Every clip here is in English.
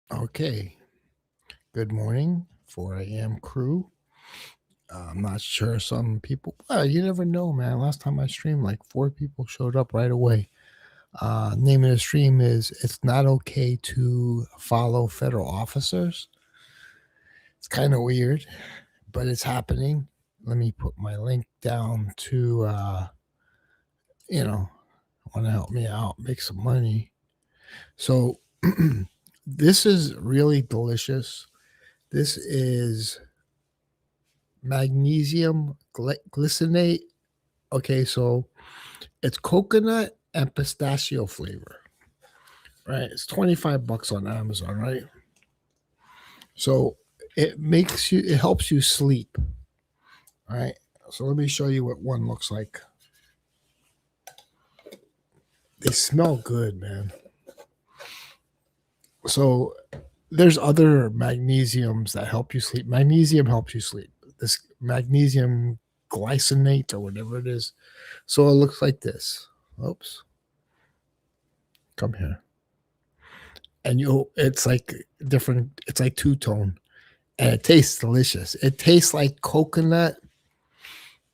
Okay. Good morning, 4 a.m. crew. I'm not sure some people, well, you never know, man. Last time I streamed, like four people showed up right away. Name of the stream is It's Not Okay to Follow Federal Officers. It's kind of weird, but it's happening. Let me put my link down to, want to help me out, make some money. So, this is really delicious. This is magnesium glycinate. Okay, so it's coconut and pistachio flavor, right? It's 25 bucks on Amazon, right? So it helps you sleep, right? So let me show you what one looks like. They smell good, man. So there's other magnesiums that help you sleep. Magnesium helps you sleep. This magnesium glycinate or whatever it is. So it looks like this. Oops. Come here. And it's like different, it's like two-tone. And it tastes delicious. It tastes like coconut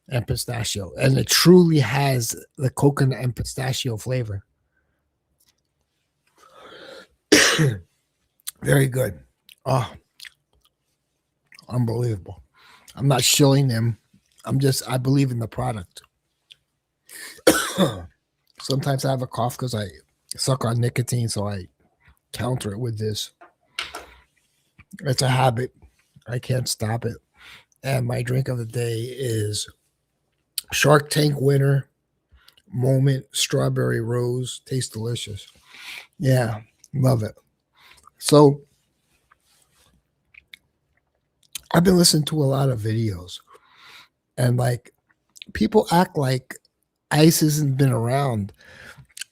and pistachio. And it truly has the coconut and pistachio flavor. Very good. Oh, unbelievable. I'm not shilling them. I believe in the product. Sometimes I have a cough because I suck on nicotine, so I counter it with this. It's a habit. I can't stop it. And my drink of the day is Shark Tank winner Moment Strawberry Rose. Tastes delicious. Yeah, love it. So I've been listening to a lot of videos, and like people act like ice hasn't been around.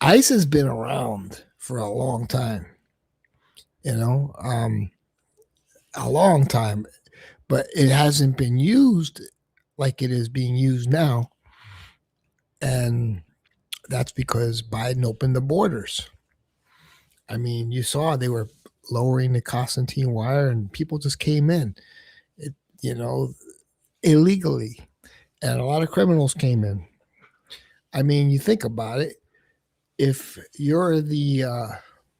Ice has been around for a long time, you know, a long time, but it hasn't been used like it is being used now. And that's because Biden opened the borders. I mean, you saw they were lowering the Constantine wire and people just came in, it, you know, illegally. And a lot of criminals came in. I mean, you think about it. If you're the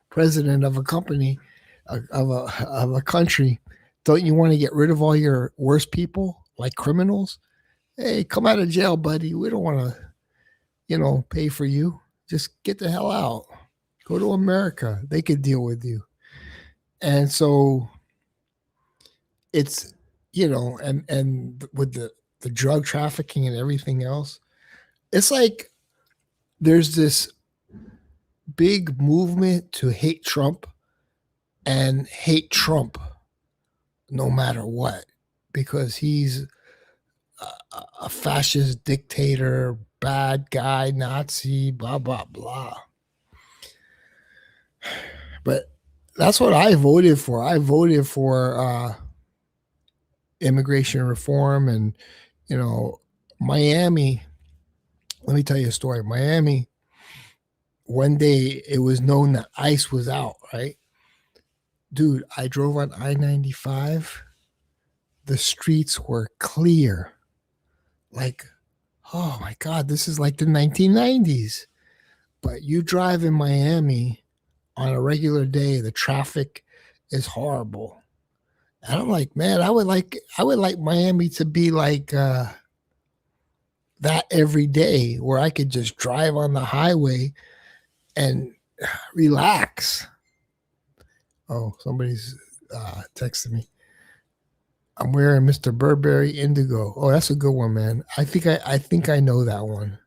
president of a company, of a country, don't you want to get rid of all your worst people, like criminals? Hey, come out of jail, buddy. We don't want to, pay for you. Just get the hell out. Go to America. They could deal with you. And so it's, and with the drug trafficking and everything else, it's like there's this big movement to hate Trump and hate Trump no matter what, because he's a fascist dictator, bad guy, Nazi, blah, blah, blah. But that's what I voted for. I voted for immigration reform and, Miami. Let me tell you a story. Miami, one day it was known that ICE was out, right? Dude, I drove on I-95. The streets were clear. Like, oh my God, this is like the 1990s. But you drive in Miami on a regular day, the traffic is horrible. And I'm like, man, I would like Miami to be like that every day, where I could just drive on the highway and relax. Oh, somebody's texting me. I'm wearing Mr. Burberry Indigo. Oh, that's a good one, man. I think I know that one.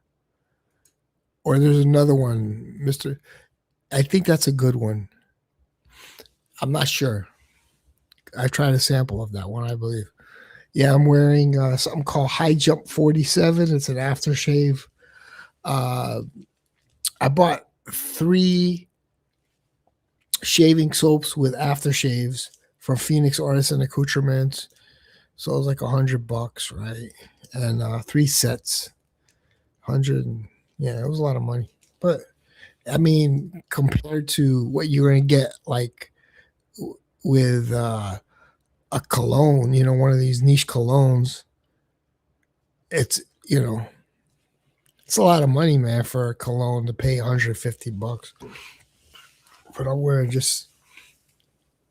Or there's another one, Mr. I think that's a good one. I'm not sure. I tried a sample of that one, I believe. Yeah, I'm wearing something called High Jump 47. It's an aftershave. Uh, I bought 3 shaving soaps with aftershaves from Phoenix Artisan Accoutrements. So it was like $100, right? And 3 sets, 100. Yeah, it was a lot of money. But I mean, compared to what you're gonna get, like with a cologne, one of these niche colognes, it's, it's a lot of money, man, for a cologne to pay $150. But I'm wearing just,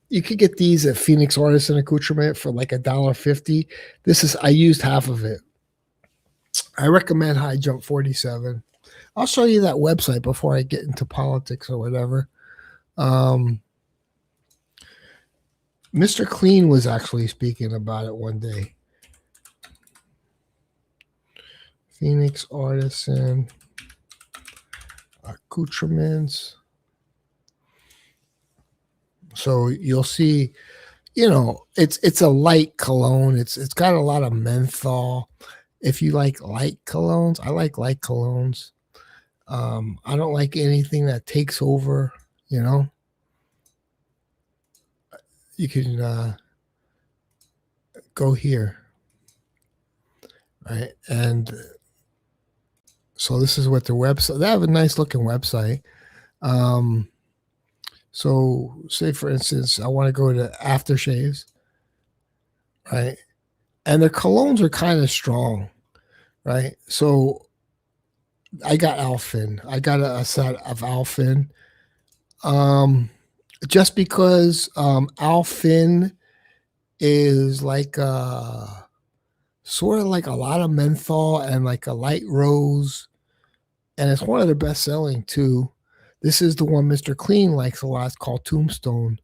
you could get these at Phoenix Artisan Accoutrement for like $1.50. I used half of it. I recommend High Jump 47. I'll show you that website before I get into politics or whatever. Mr. Clean was actually speaking about it one day. Phoenix Artisan Accoutrements. So you'll see, it's a light cologne. It's got a lot of menthol. If you like light colognes, I like light colognes. I don't like anything that takes over, You can go here, right? And so this is what their website. They have a nice looking website. So say for instance, I want to go to aftershaves, right? And their colognes are kind of strong, right? So I got Alfin. I got a set of Alfin. Just because Alfin is like sort of like a lot of menthol and like a light rose, and it's one of their best selling too. This is the one Mr. Clean likes a lot. It's called Tombstone.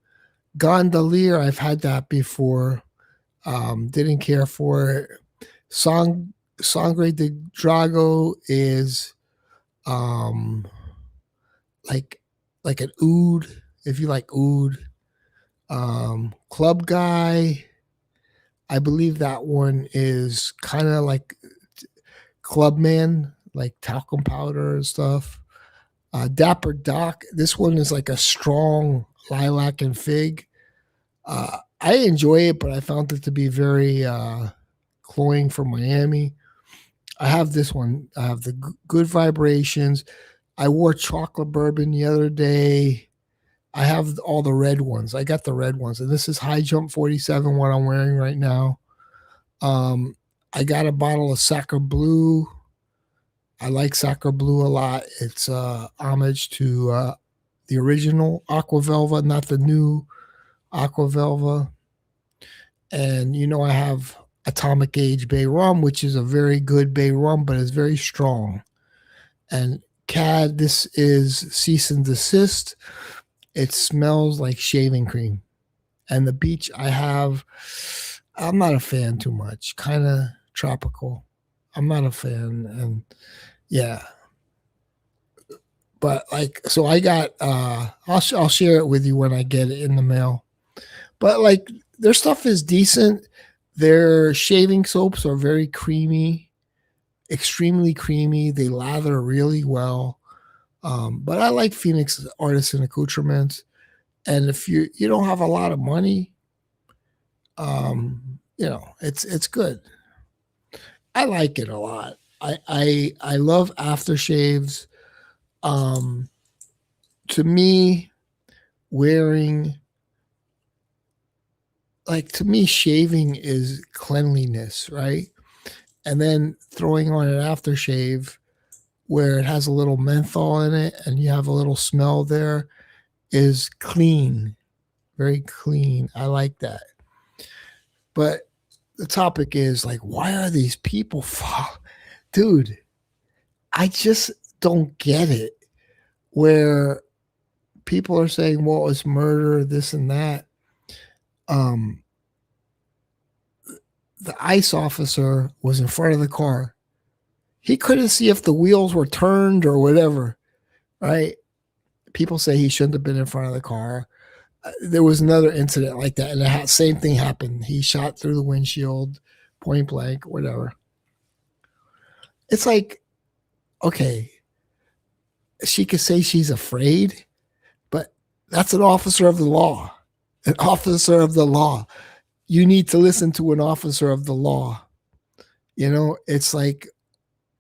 Gondolier, I've had that before. Didn't care for it. Sangre de Drago is like an oud, if you like oud. Club Guy, I believe that one is kind of like Clubman, like talcum powder and stuff. Dapper Doc, this one is like a strong lilac and fig. I enjoy it, but I found it to be very cloying for Miami. I have this one. I have the Good Vibrations. I wore chocolate bourbon the other day. I have all the red ones. I got the red ones. And this is High Jump 47, what I'm wearing right now. I got a bottle of Sacre Blue. I like Sacre Blue a lot. It's homage to the original Aqua Velva, not the new Aqua Velva. And I have Atomic Age Bay Rum, which is a very good Bay Rum, but it's very strong. And CAD, this is Cease and Desist. It smells like shaving cream. And the beach I'm not a fan too much. Kind of tropical. I'm not a fan. And yeah. But so I got, I'll share it with you when I get it in the mail. But their stuff is decent. Their shaving soaps are very creamy, extremely creamy. They lather really well. But I like Phoenix Artisan Accoutrements. And if you don't have a lot of money, it's good. I like it a lot. I love aftershaves. To me, shaving is cleanliness, right? And then throwing on an aftershave where it has a little menthol in it and you have a little smell there is clean, very clean. I like that. But the topic is why are these people dude, I just don't get it. Where people are saying, well, it's murder, this and that. The ICE officer was in front of the car. He couldn't see if the wheels were turned or whatever, right? People say he shouldn't have been in front of the car. There was another incident like that, and the same thing happened. He shot through the windshield, point blank, whatever. It's okay, she could say she's afraid, but that's an officer of the law. An officer of the law. You need to listen to an officer of the law. It's like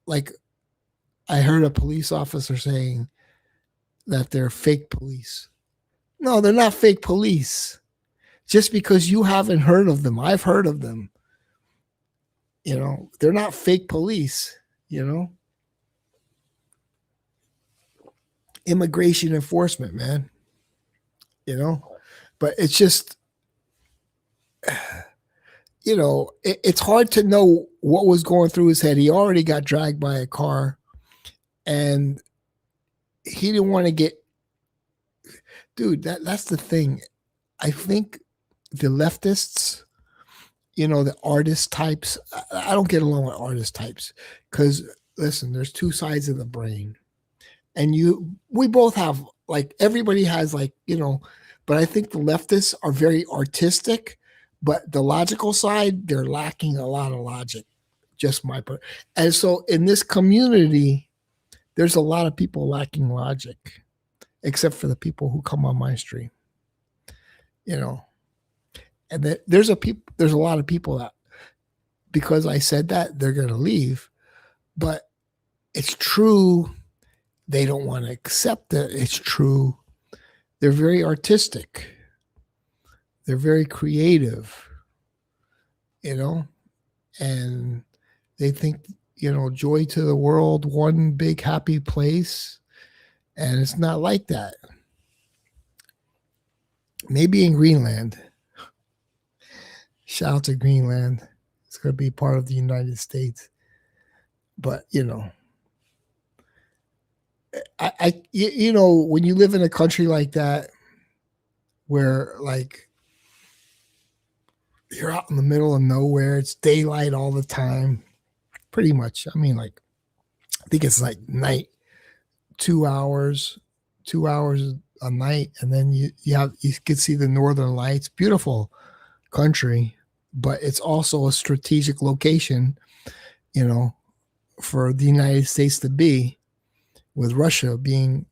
I heard a police officer saying that they're fake police. No, they're not fake police. just because you haven't heard of them. I've heard of them. They're not fake police, immigration enforcement, man, but it's just, it's hard to know what was going through his head. He already got dragged by a car, and he didn't want to get, dude, that's the thing. I think the leftists, the artist types, I don't get along with artist types because, listen, there's two sides of the brain. And we both have, like, everybody has, like, but I think the leftists are very artistic, but the logical side, they're lacking a lot of logic. Just my part. And so in this community, there's a lot of people lacking logic, except for the people who come on my stream. And there's a lot of people that, because I said that, they're going to leave. But it's true. They don't want to accept it. It's true. They're very artistic. They're very creative, and they think, joy to the world, one big happy place. And it's not like that. Maybe in Greenland. Shout out to Greenland. It's going to be part of the United States. But, when you live in a country like that, where, like, you're out in the middle of nowhere, it's daylight all the time, pretty much. I mean, like, I think it's like night, 2 hours a night, and then you can see the northern lights. Beautiful country, but it's also a strategic location, for the United States to be, with Russia being,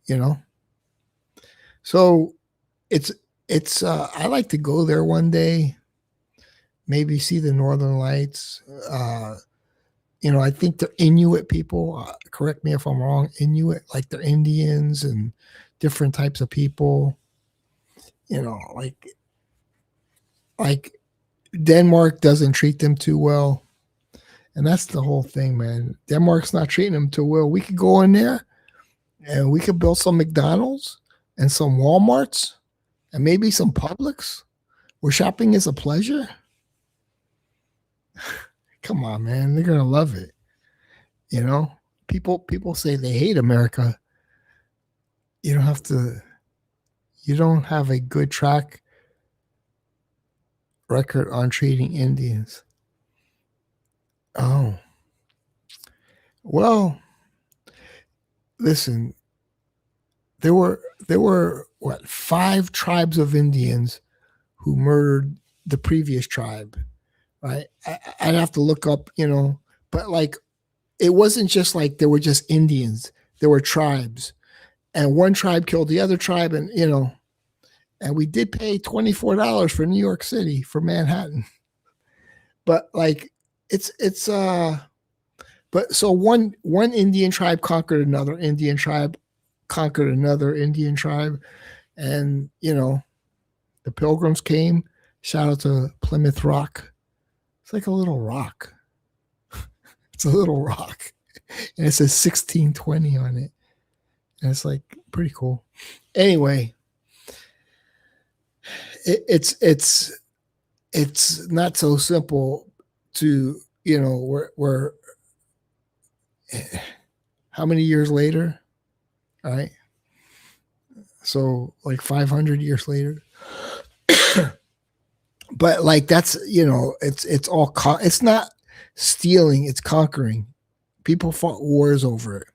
so it's I like to go there one day, maybe see the northern lights. I think they're Inuit people. Correct me if I'm wrong. Inuit, like, they're Indians and different types of people. Like Denmark doesn't treat them too well, and that's the whole thing, man. Denmark's not treating them too well. We could go in there, and we could build some McDonald's and some Walmarts and maybe some Publix, where shopping is a pleasure. Come on, man. They're going to love it. People say they hate America. You don't have a good track record on treating Indians. Oh. Well, listen, there were what, 5 tribes of Indians who murdered the previous tribe, right? I'd have to look up, but, like, it wasn't just like there were just Indians. There were tribes, and one tribe killed the other tribe, and and we did pay $24 for New York City, for Manhattan. But, like, but so one Indian tribe conquered another Indian tribe, conquered another Indian tribe, and the Pilgrims came. Shout out to Plymouth Rock. It's like a little rock. It's a little rock, and it says 1620 on it, and it's, like, pretty cool. Anyway, it's not so simple to, we're how many years later, right? So, like, 500 years later. But, like, that's, it's all it's not stealing, it's conquering. People fought wars over it,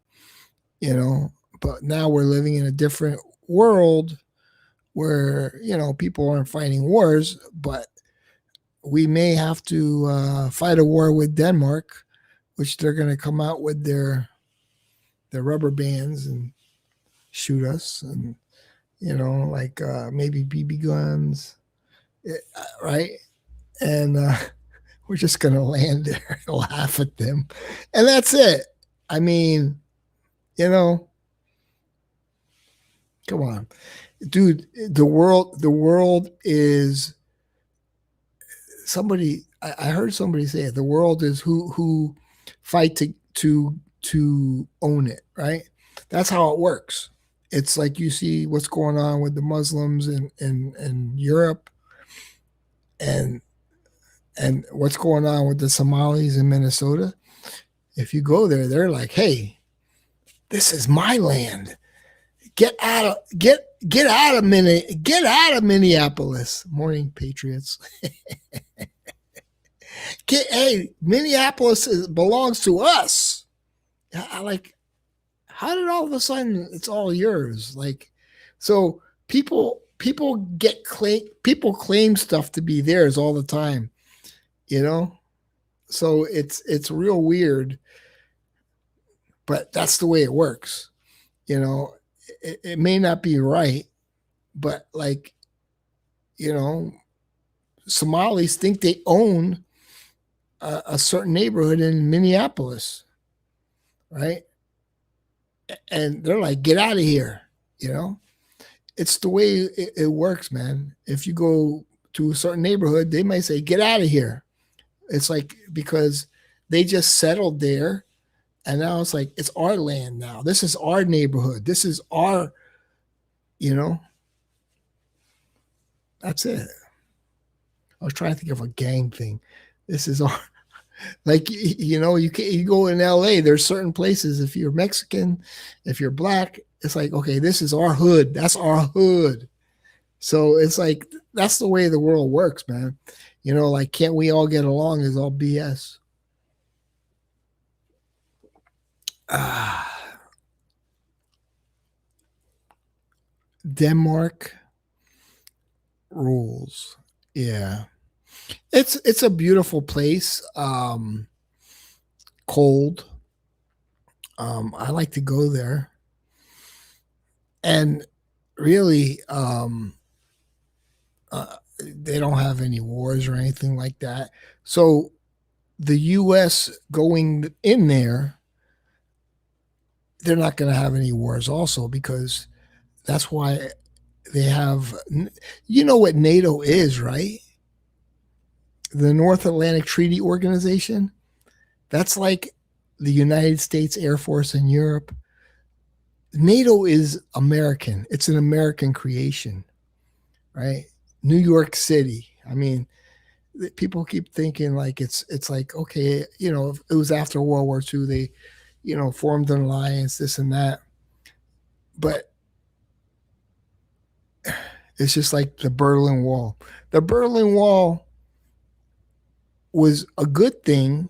but now we're living in a different world where, people aren't fighting wars, but we may have to fight a war with Denmark, which they're going to come out with their rubber bands and shoot us, and, like, maybe BB guns, right? And we're just going to land there and laugh at them. And that's it. I mean, come on. Dude, the world is I heard somebody say it, the world is who fight to own it, right? That's how it works. It's like you see what's going on with the Muslims in Europe, and what's going on with the Somalis in Minnesota. If you go there, they're like, "Hey, this is my land. Get out of Minneapolis." Morning, Patriots. Hey, Minneapolis belongs to us. I like, how did all of a sudden it's all yours? Like, so people claim stuff to be theirs all the time, you know? So it's real weird, but that's the way it works. You know, it may not be right, but like, you know, Somalis think they own a certain neighborhood in Minneapolis, right? And they're like, get out of here, you know? It's the way it works, man. If you go to a certain neighborhood, they might say, get out of here. It's like, because they just settled there, and now it's like, it's our land now. This is our neighborhood. This is our, you know, that's it. I was trying to think of a gang thing. This is our, like, you know, you go in LA, there's certain places, if you're Mexican, if you're black, it's like, okay, this is our hood. That's our hood. So it's like, that's the way the world works, man. You know, like, can't we all get along is all BS. Denmark rules. Yeah. It's a beautiful place. Cold. I like to go there. And really, they don't have any wars or anything like that. So the US going in there, they're not going to have any wars also, because that's why they have, you know what NATO is, right? The North Atlantic Treaty Organization. That's like the United States Air Force in Europe. NATO is American. It's an American creation, right? New York City. I mean, people keep thinking like it's like, okay, you know, it was after World War II. They, you know, formed an alliance, this and that. But it's just like the Berlin Wall. The Berlin Wall was a good thing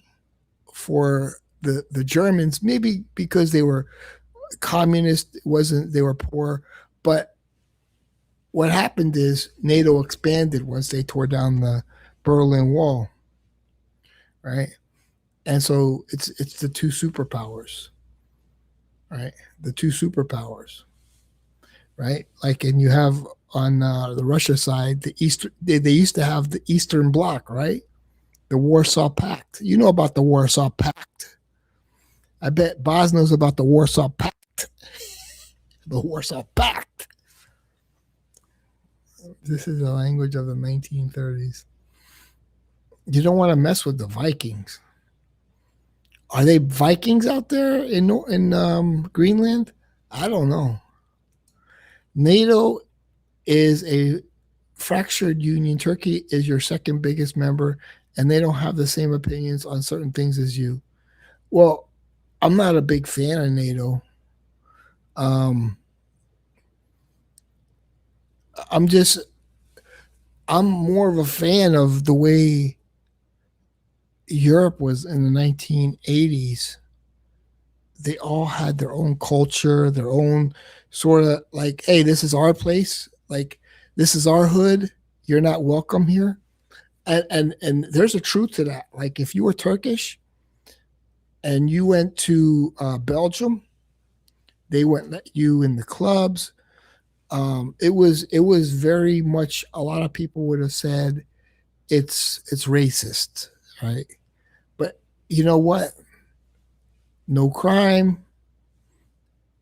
for the Germans, maybe because they were communist, wasn't, they were poor. But what happened is NATO expanded once they tore down the Berlin Wall, right? And so it's the two superpowers, right? The two superpowers, right? Like, and you have on the Russia side, the East. They used to have the Eastern Bloc, right? The Warsaw Pact. You know about the Warsaw Pact. I bet Boz knows about the Warsaw Pact. The Warsaw Pact. This is the language of the 1930s. You don't want to mess with the Vikings. Are they Vikings out there in Greenland? I don't know. NATO is a fractured union. Turkey is your second biggest member, and they don't have the same opinions on certain things as you. Well, I'm not a big fan of NATO. Um, I'm just, I'm more of a fan of the way Europe was in the 1980s. They all had their own culture, their own sort of like, hey, this is our place. Like, this is our hood. You're not welcome here. And there's a truth to that. Like, if you were Turkish and you went to Belgium, they wouldn't let you in the clubs. It was very much, a lot of people would have said it's racist, right? But you know what? No crime,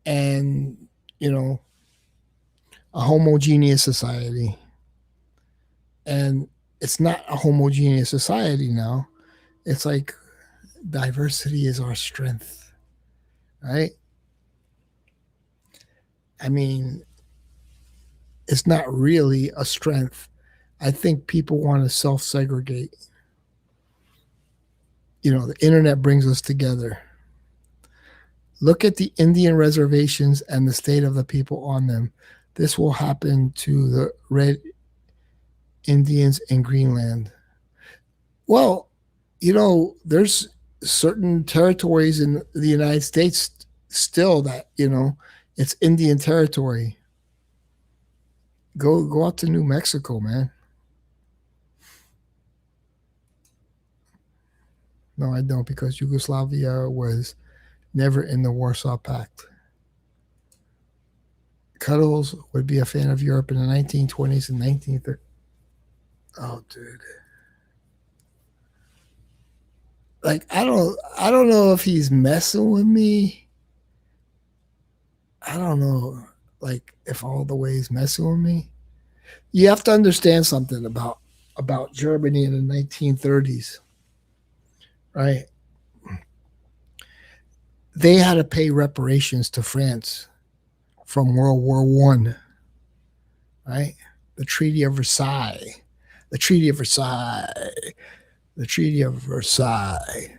and you know, a homogeneous society. And it's not a homogeneous society now. It's like diversity is our strength, right? I mean, it's not really a strength. I think people want to self segregate. The internet brings us together. Look at the Indian reservations and the state of the people on them. This will happen to the Red Indians in Greenland. Well, there's certain territories in the United States still that, it's Indian territory. Go out to New Mexico, man. No, I don't, because Yugoslavia was never in the Warsaw Pact. Cuddles would be a fan of Europe in the 1920s and 1930s. Oh, dude. Like, I don't know if he's messing with me. I don't know, like, if all the way he's messing with me. You have to understand something about Germany in the 1930s, right? They had to pay reparations to France from World War One, right? The Treaty of Versailles, the Treaty of Versailles, the Treaty of Versailles,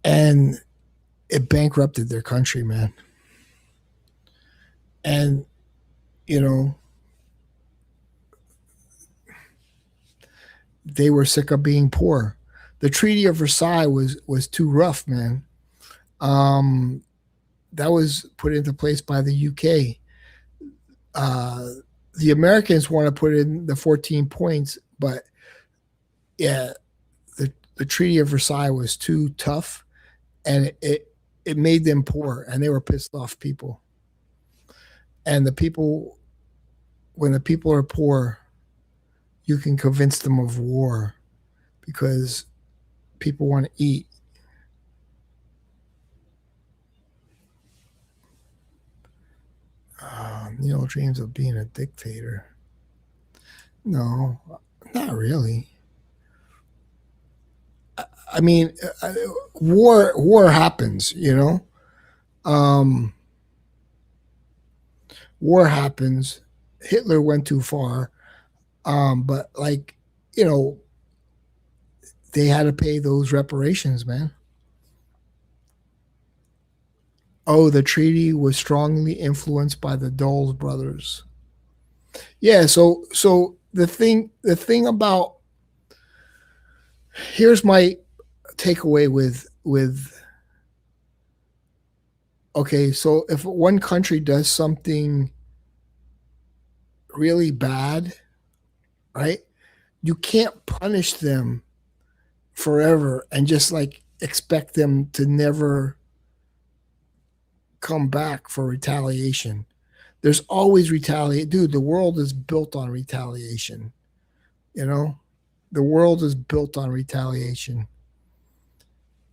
and it bankrupted their country, man. And they were sick of being poor. The Treaty of Versailles was too rough, man. That was put into place by the UK. The Americans want to put in the 14 points, but yeah, the Treaty of Versailles was too tough, and it made them poor, and they were pissed off people. And when the people are poor, you can convince them of war because people want to eat. Neil dreams of being a dictator. No, not really. I mean, war happens, war happens. Hitler went too far, but like, they had to pay those reparations, man. Oh, the treaty was strongly influenced by the Dole brothers. Yeah, so the thing about, here's my takeaway with okay, so if one country does something really bad, right? You can't punish them forever and just like expect them to never come back for retaliation. There's always retaliate. Dude, the world is built on retaliation. You know? The world is built on retaliation.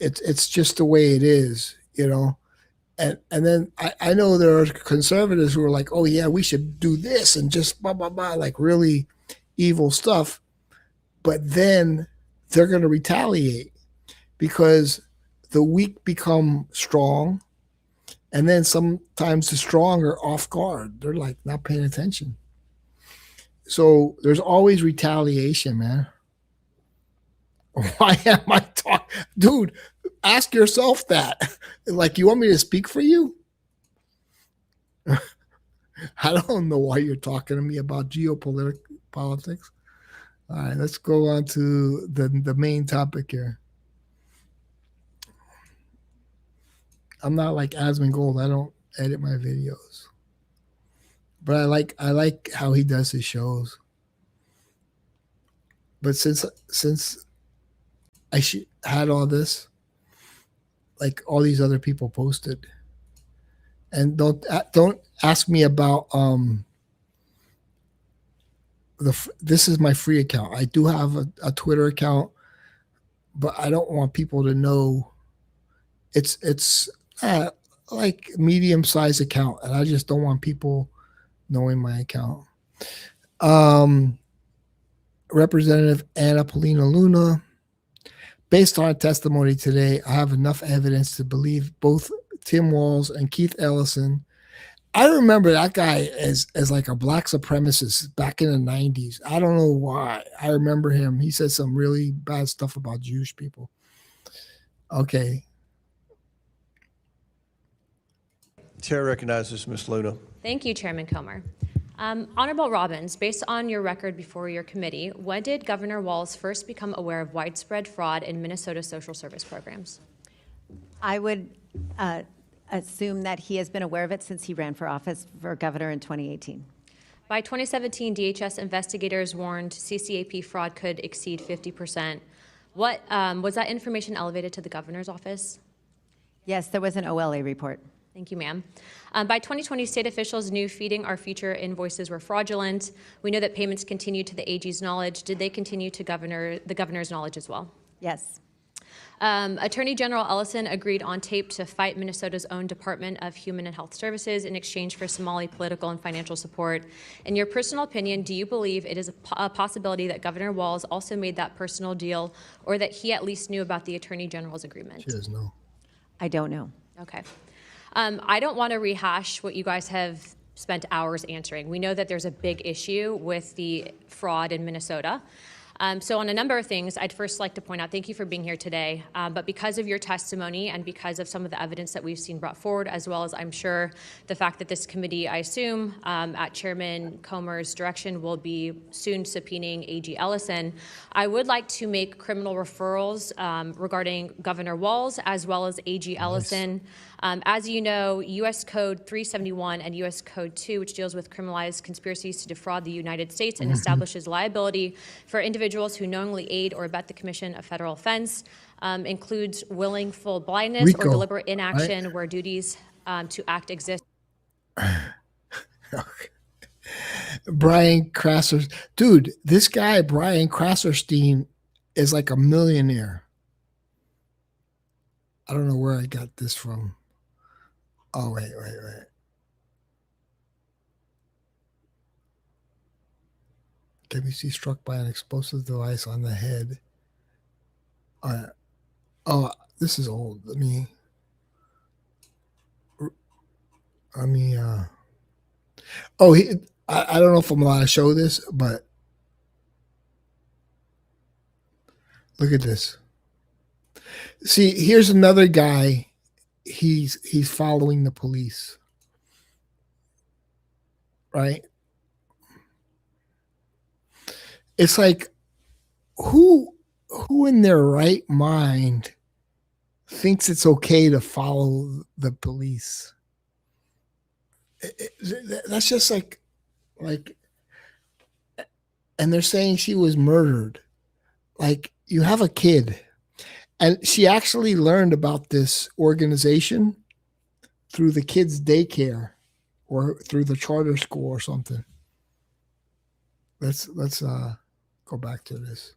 It's just the way it is. And then I know there are conservatives who are like, oh yeah, we should do this and just blah blah blah, like really evil stuff. But then they're gonna retaliate because the weak become strong, and then sometimes the strong are off guard. They're like not paying attention. So there's always retaliation, man. Why am I talking? Dude, ask yourself that. Like, you want me to speak for you? I don't know why you're talking to me about politics. All right, let's go on to the main topic here. I'm not like Asmongold. I don't edit my videos, but I like how he does his shows. But since had all this, like all these other people posted, and don't ask me about this is my free account. I do have a Twitter account, but I don't want people to know. It's like medium sized account, and I just don't want people knowing my account. Um, Representative Anna Paulina Luna, based on testimony today, I have enough evidence to believe both Tim Walz and Keith Ellison. I remember that guy as like a black supremacist back in the 90s. I don't know why. I remember him. He said some really bad stuff about Jewish people. Okay. Chair recognizes Ms. Luna. Thank you, Chairman Comer. Honorable Robbins, based on your record before your committee, when did Governor Walz first become aware of widespread fraud in Minnesota social service programs? I would assume that he has been aware of it since he ran for office for governor in 2018. By 2017, DHS investigators warned CCAP fraud could exceed 50%. What was that information elevated to the governor's office? Yes, there was an OLA report. Thank you, ma'am. By 2020, state officials knew feeding our future invoices were fraudulent. We know that payments continued to the AG's knowledge. Did they continue to the governor's knowledge as well? Yes. Attorney General Ellison agreed on tape to fight Minnesota's own Department of Human and Health Services in exchange for Somali political and financial support. In your personal opinion, do you believe it is a possibility that Governor Walz also made that personal deal, or that he at least knew about the Attorney General's agreement? She doesn't know. I don't know. Okay. I don't want to rehash what you guys have spent hours answering. We know that there's a big issue with the fraud in Minnesota. So on a number of things, I'd first like to point out, thank you for being here today, but because of your testimony and because of some of the evidence that we've seen brought forward, as well as I'm sure the fact that this committee, I assume, at Chairman Comer's direction, will be soon subpoenaing AG Ellison, I would like to make criminal referrals regarding Governor Walz as well as AG Ellison. As you know, U.S. Code 371 and U.S. Code 2, which deals with criminalized conspiracies to defraud the United States and establishes liability for individuals who knowingly aid or abet the commission of federal offense, includes willful blindness RICO, or deliberate inaction right? where duties to act exist. Brian Krasser. Dude, this guy, Brian Krasserstein, is like a millionaire. I don't know where I got this from. Oh, wait. KBC struck by an explosive device on the head. This is old. Let me. I don't know if I'm allowed to show this, but look at this. See, here's another guy. He's following the police, right? It's like, who in their right mind thinks it's okay to follow the police? That's just like, and they're saying she was murdered. Like, you have a kid, and she actually learned about this organization through the kids' daycare or through the charter school or something. Let's go back to this.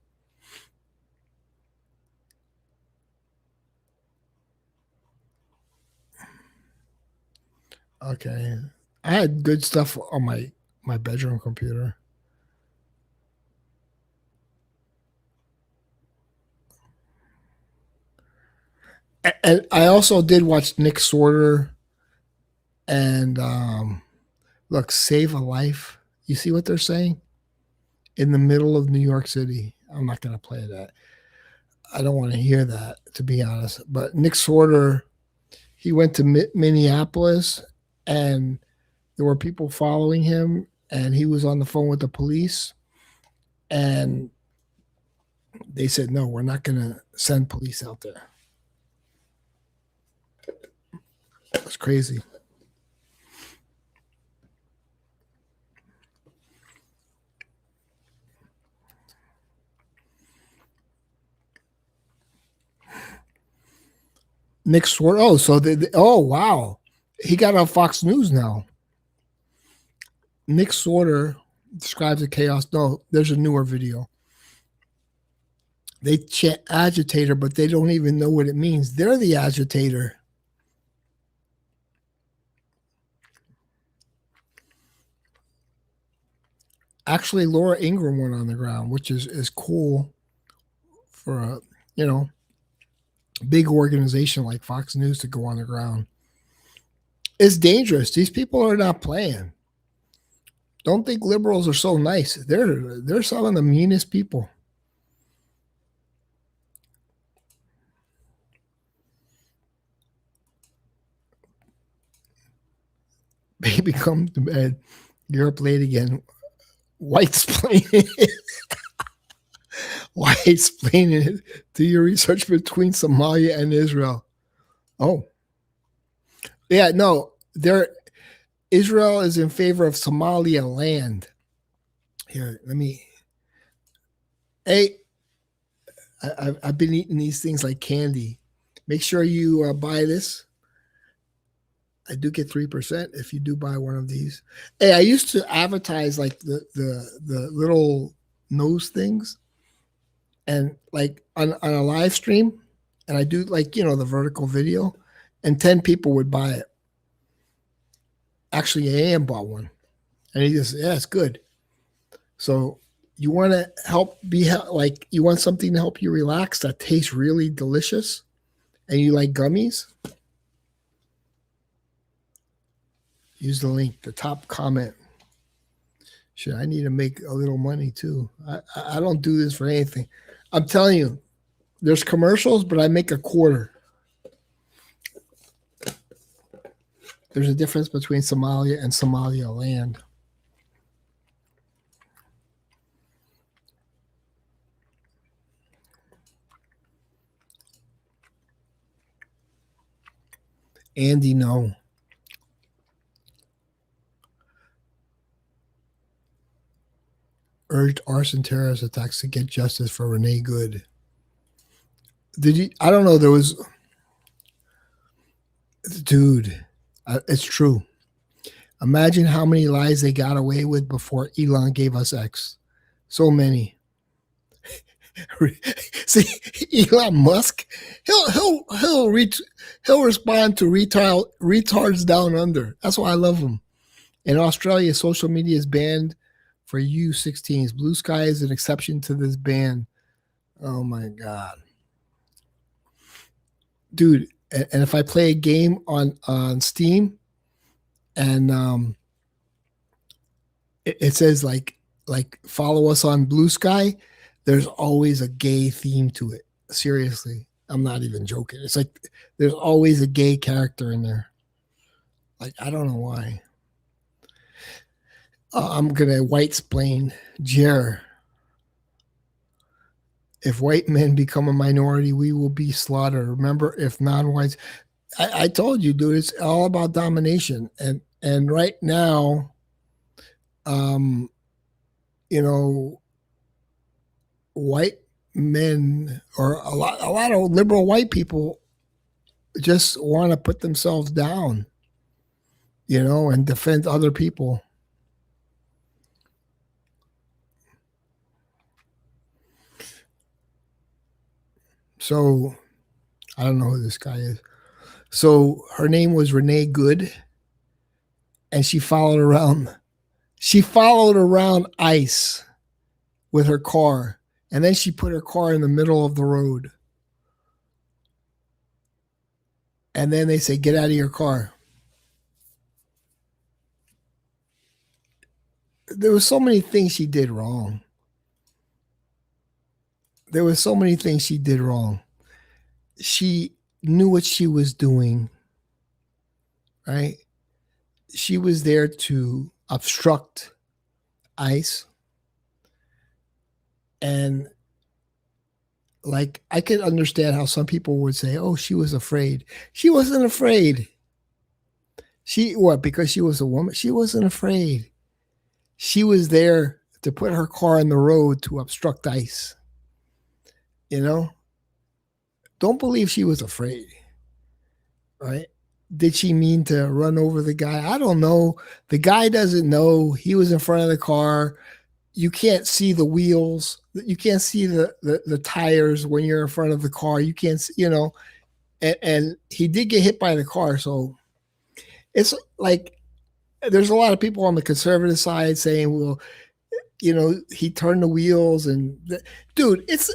Okay. I had good stuff on my bedroom computer. And I also did watch Nick Sorter and look, Save a Life. You see what they're saying? In the middle of New York City. I'm not going to play that. I don't want to hear that, to be honest. But Nick Sorter, he went to Minneapolis, and there were people following him, and he was on the phone with the police, and they said, no, we're not going to send police out there. It's crazy. Nick Sorter. Oh, so oh wow, he got on Fox News now. Nick Sorter describes the chaos. No, there's a newer video. They chant agitator, but they don't even know what it means. They're the agitator. Actually, Laura Ingraham went on the ground, which is cool for a big organization like Fox News to go on the ground. It's dangerous. These people are not playing. Don't think liberals are so nice. They're some of the meanest people. Baby, come to bed. You're up late again. White's playing it. White's playing it. Do your research between Somalia and Israel. Oh. Yeah, no. Israel is in favor of Somalia land. Here, let me. Hey, I've been eating these things like candy. Make sure you buy this. I do get 3% if you do buy one of these. Hey, I used to advertise like the little nose things, and like on a live stream, and I do like the vertical video, and 10 people would buy it. Actually, AM bought one, and he just it's good. So you want to you want something to help you relax that tastes really delicious, and you like gummies. Use the link, the top comment. Shit, I need to make a little money too. I don't do this for anything. I'm telling you, there's commercials, but I make a quarter. There's a difference between Somalia and Somaliland. Andy, no. Urged arson terrorist attacks to get justice for Renee Good. Did you? I don't know. There was, dude. It's true. Imagine how many lies they got away with before Elon gave us X. So many. See, Elon Musk, he'll respond to retards down under. That's why I love him. In Australia, social media is banned for U16s. Blue Sky is an exception to this ban. Oh my God. Dude, and if I play a game on Steam and it says like follow us on Blue Sky, there's always a gay theme to it. Seriously. I'm not even joking. It's like there's always a gay character in there. Like, I don't know why. I'm going to white-splain Jer. If white men become a minority, we will be slaughtered. Remember, if non-whites... I told you, dude, it's all about domination. And right now, white men or a lot of liberal white people just want to put themselves down, and defend other people. So I don't know who this guy is. So her name was Renee Good, and she followed around ICE with her car, and then she put her car in the middle of the road. And then they say, get out of your car. There were so many things she did wrong. She knew what she was doing, right? She was there to obstruct ICE. And like, I could understand how some people would say, oh, she was afraid. She wasn't afraid. Because she was a woman? She wasn't afraid. She was there to put her car in the road to obstruct ICE. Don't believe she was afraid, right? Did she mean to run over the guy? I don't know. The guy doesn't know. He was in front of the car. You can't see the wheels. You can't see the tires when you're in front of the car. You can't see, and he did get hit by the car. So it's like, there's a lot of people on the conservative side saying, well, he turned the wheels dude, it's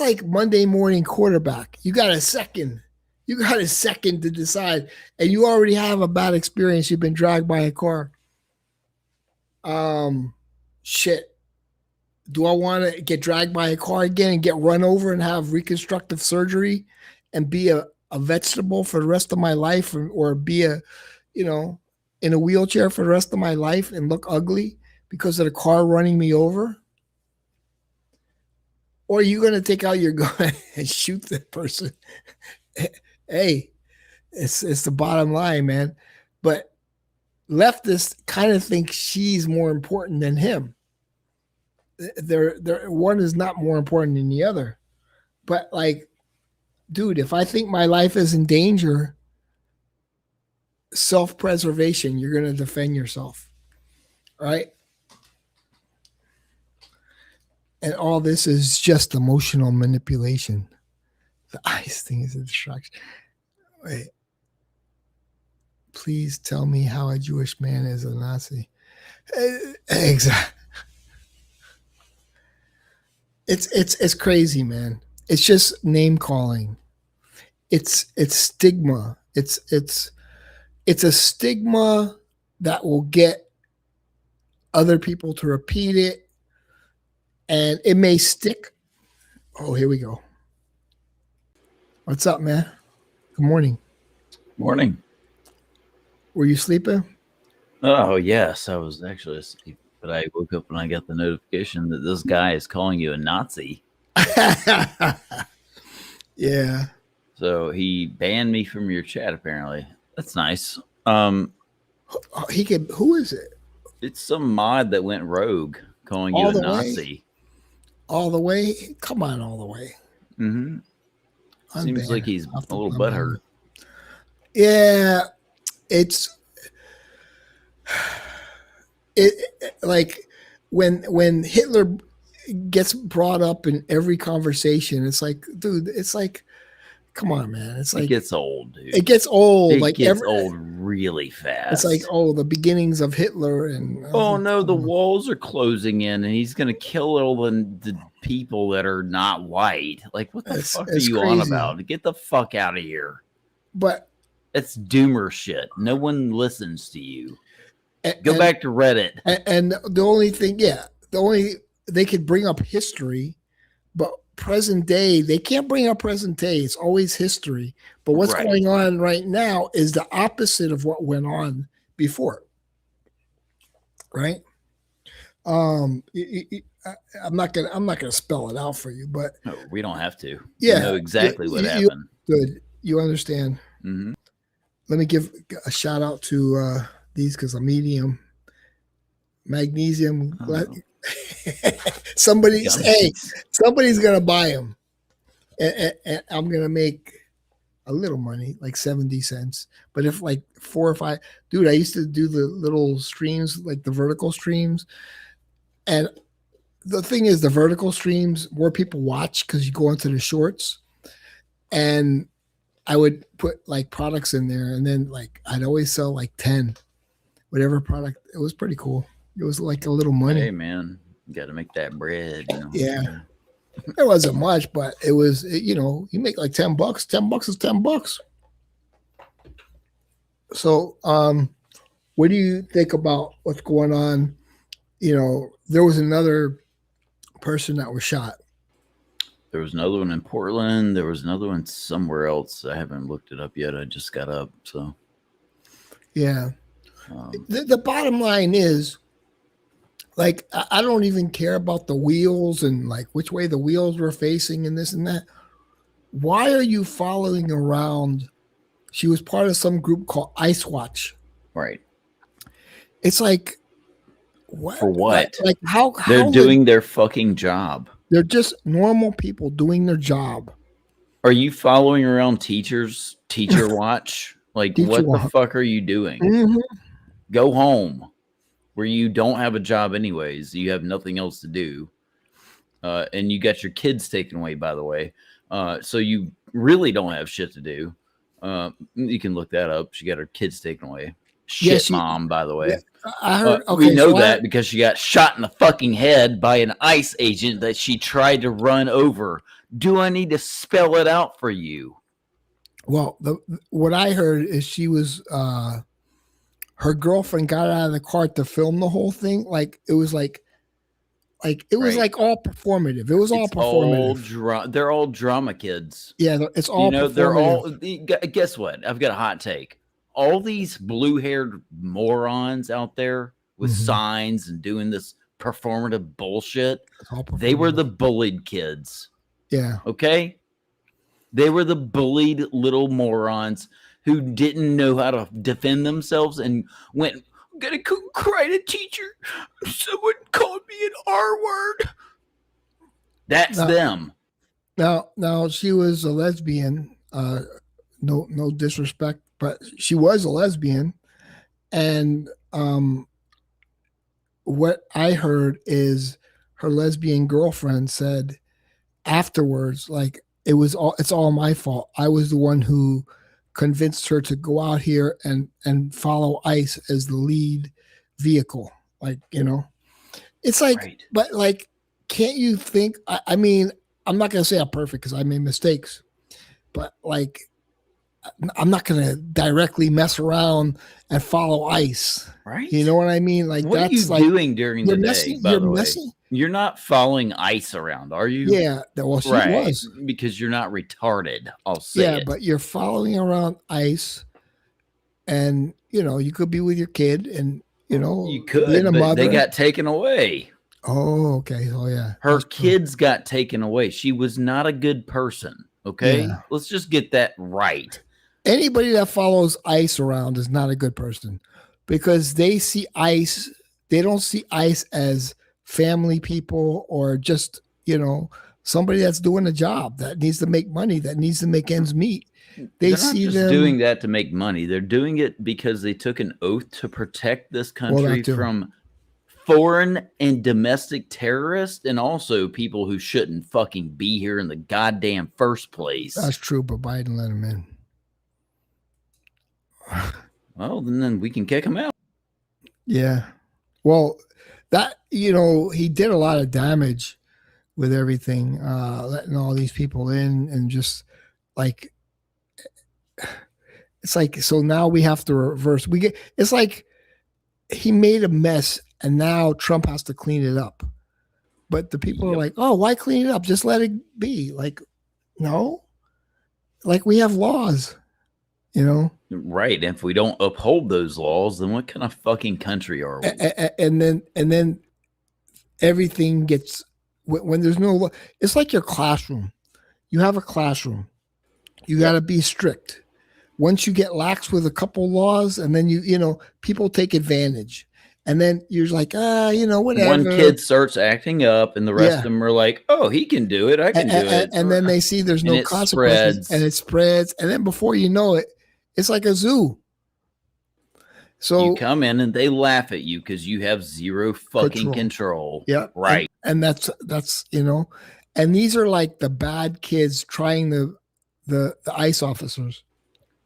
like Monday morning quarterback. You got a second to decide, and you already have a bad experience. You've been dragged by a car. Shit. Do I want to get dragged by a car again and get run over and have reconstructive surgery and be a vegetable for the rest of my life, or be in a wheelchair for the rest of my life and look ugly because of the car running me over? Or are you going to take out your gun and shoot the person? Hey, it's the bottom line, man. But leftists kind of think she's more important than him. One is not more important than the other. But like, dude, if I think my life is in danger, self-preservation, you're going to defend yourself, right? And all this is just emotional manipulation. The ICE thing is a distraction. Wait. Please tell me how a Jewish man is a Nazi. Exactly. It's crazy, man. It's just name calling. It's stigma. It's a stigma that will get other people to repeat it, and it may stick. Oh, here we go. What's up, man? Good morning. Morning. Were you sleeping? Oh, yes, I was actually asleep, but I woke up when I got the notification that this guy is calling you a Nazi. Yeah. So he banned me from your chat, apparently. That's nice. He could. Who is it? It's some mod that went rogue calling you All a the Nazi. All the way? Come on, all the way. Mm-hmm. Seems like he's a little butthurt. Yeah, it like when Hitler gets brought up in every conversation, it's like, dude, it's like, come on, man. It's like It gets old, dude. it gets old. It gets old really fast. It's like, oh, the beginnings of Hitler, and oh no, the walls are closing in, and he's gonna kill all the people that are not white. Like, what the fuck are you on crazy. about? Get the fuck out of here. But It's doomer shit. No one listens to you. Go and- back to Reddit. And the only thing, they could bring up history, but present day, they can't bring up present day. It's always history. But what's Right. going on right now is the opposite of what went on before. Right? I'm not gonna spell it out for you, but No, we don't have to. Yeah, We know exactly what you- happened. good. You understand. Mhm. Let me give a shout out to these because I'm medium. Magnesium. Somebody's gonna buy them, and I'm gonna make a little money, like 70 cents. But if like 4 or 5, dude, I used to do the little streams, like the vertical streams, and the thing is, the vertical streams, more people watch because you go into the shorts, and I would put like products in there, and then like I'd always sell like 10, whatever product. It was pretty cool. It was like a little money. Hey man, you got to make that bread. You know? Yeah. It wasn't much, but it was, you make like $10. $10 is $10. So, what do you think about what's going on? There was another person that was shot. There was another one in Portland. There was another one somewhere else. I haven't looked it up yet. I just got up. So, Yeah. um, The bottom line is, like, I don't even care about the wheels and like which way the wheels were facing and this and that. Why are you following around? She was part of some group called Ice Watch. right. It's like, what? For what? Like how They're doing their fucking job. They're just normal people doing their job. Are you following around teachers, teacher watch? Like, Teacher what the watch. fuck are you doing? Mhm. Go home where you don't have a job anyways. You have nothing else to do. And you got your kids taken away, by the way. So you really don't have shit to do. You can look that up. She got her kids taken away. Yeah, shit mom, by the way. yeah, I heard. Okay, we know so that because she got shot in the fucking head by an ICE agent that she tried to run over. Do I need to spell it out for you? Well, what I heard is she was her girlfriend got out of the car to film the whole thing. Like it was like it was Right. like all performative. It was all It's all performative. they're all drama kids. Yeah, it's all They're all. performative. Guess what? I've got a hot take. All these blue-haired morons out there with Mhm. signs and doing this performative bullshit. It's all They were performative. the bullied kids. yeah. Okay, they were the bullied little morons who didn't know how to defend themselves and went, "I'm gonna go cry to teacher. Someone called me an R word." That's No. them. Now she was a lesbian. No disrespect, but she was a lesbian, and what I heard is her lesbian girlfriend said afterwards, like it's all my fault. I was the one who convinced her to go out here and follow ICE as the lead vehicle. Like, it's like, Right. but like, can't you think? I mean, I'm not gonna say I'm perfect because I made mistakes, but like, I'm not gonna directly mess around and follow ICE. Right. You know what I mean? Like What are that's you like doing during the you're day? messy. By You're the way, messy. you're not following ICE around, are you? Yeah. Well, she right. was. Because you're not retarded. I'll say Yeah, it. but you're following around ICE, and you could be with your kid, and You could, being a but mother. they got taken away. Oh, okay. Oh, yeah. Her That's true. kids got taken away. She was not a good person. Okay, Yeah. let's just get that right. Anybody that follows ICE around is not a good person because they see ICE. They don't see ICE as family people or just somebody that's doing a job that needs to make money, that needs to make ends meet. They They're see not just them doing that to make money. They're doing it because they took an oath to protect this country too. from foreign and domestic terrorists and also people who shouldn't fucking be here in the goddamn first place. That's true, but Biden let him in. Well, then we can kick them out. Yeah. Well, that he did a lot of damage with everything, letting all these people in, and just like it's like, so now we have to reverse. It's like he made a mess, and now Trump has to clean it up. But the people are like, "Oh, why clean it up? Just let it be." Like, no, like we have laws, Right. If we don't uphold those laws, then what kind of fucking country are we? and then everything gets when there's no law. It's like your classroom. You have a classroom. You got to be strict. Once you get lax with a couple laws, and then people take advantage, and then you're like, whatever. One kid starts acting up, and the rest Yeah. of them are like, "Oh, he can do it. I can do it." And then they see there's no And it consequences, spreads. and it spreads, and then before you know it, it's like a zoo. So you come in and they laugh at you because you have zero fucking control. yeah, Right. and that's and these are like the bad kids trying the ICE officers.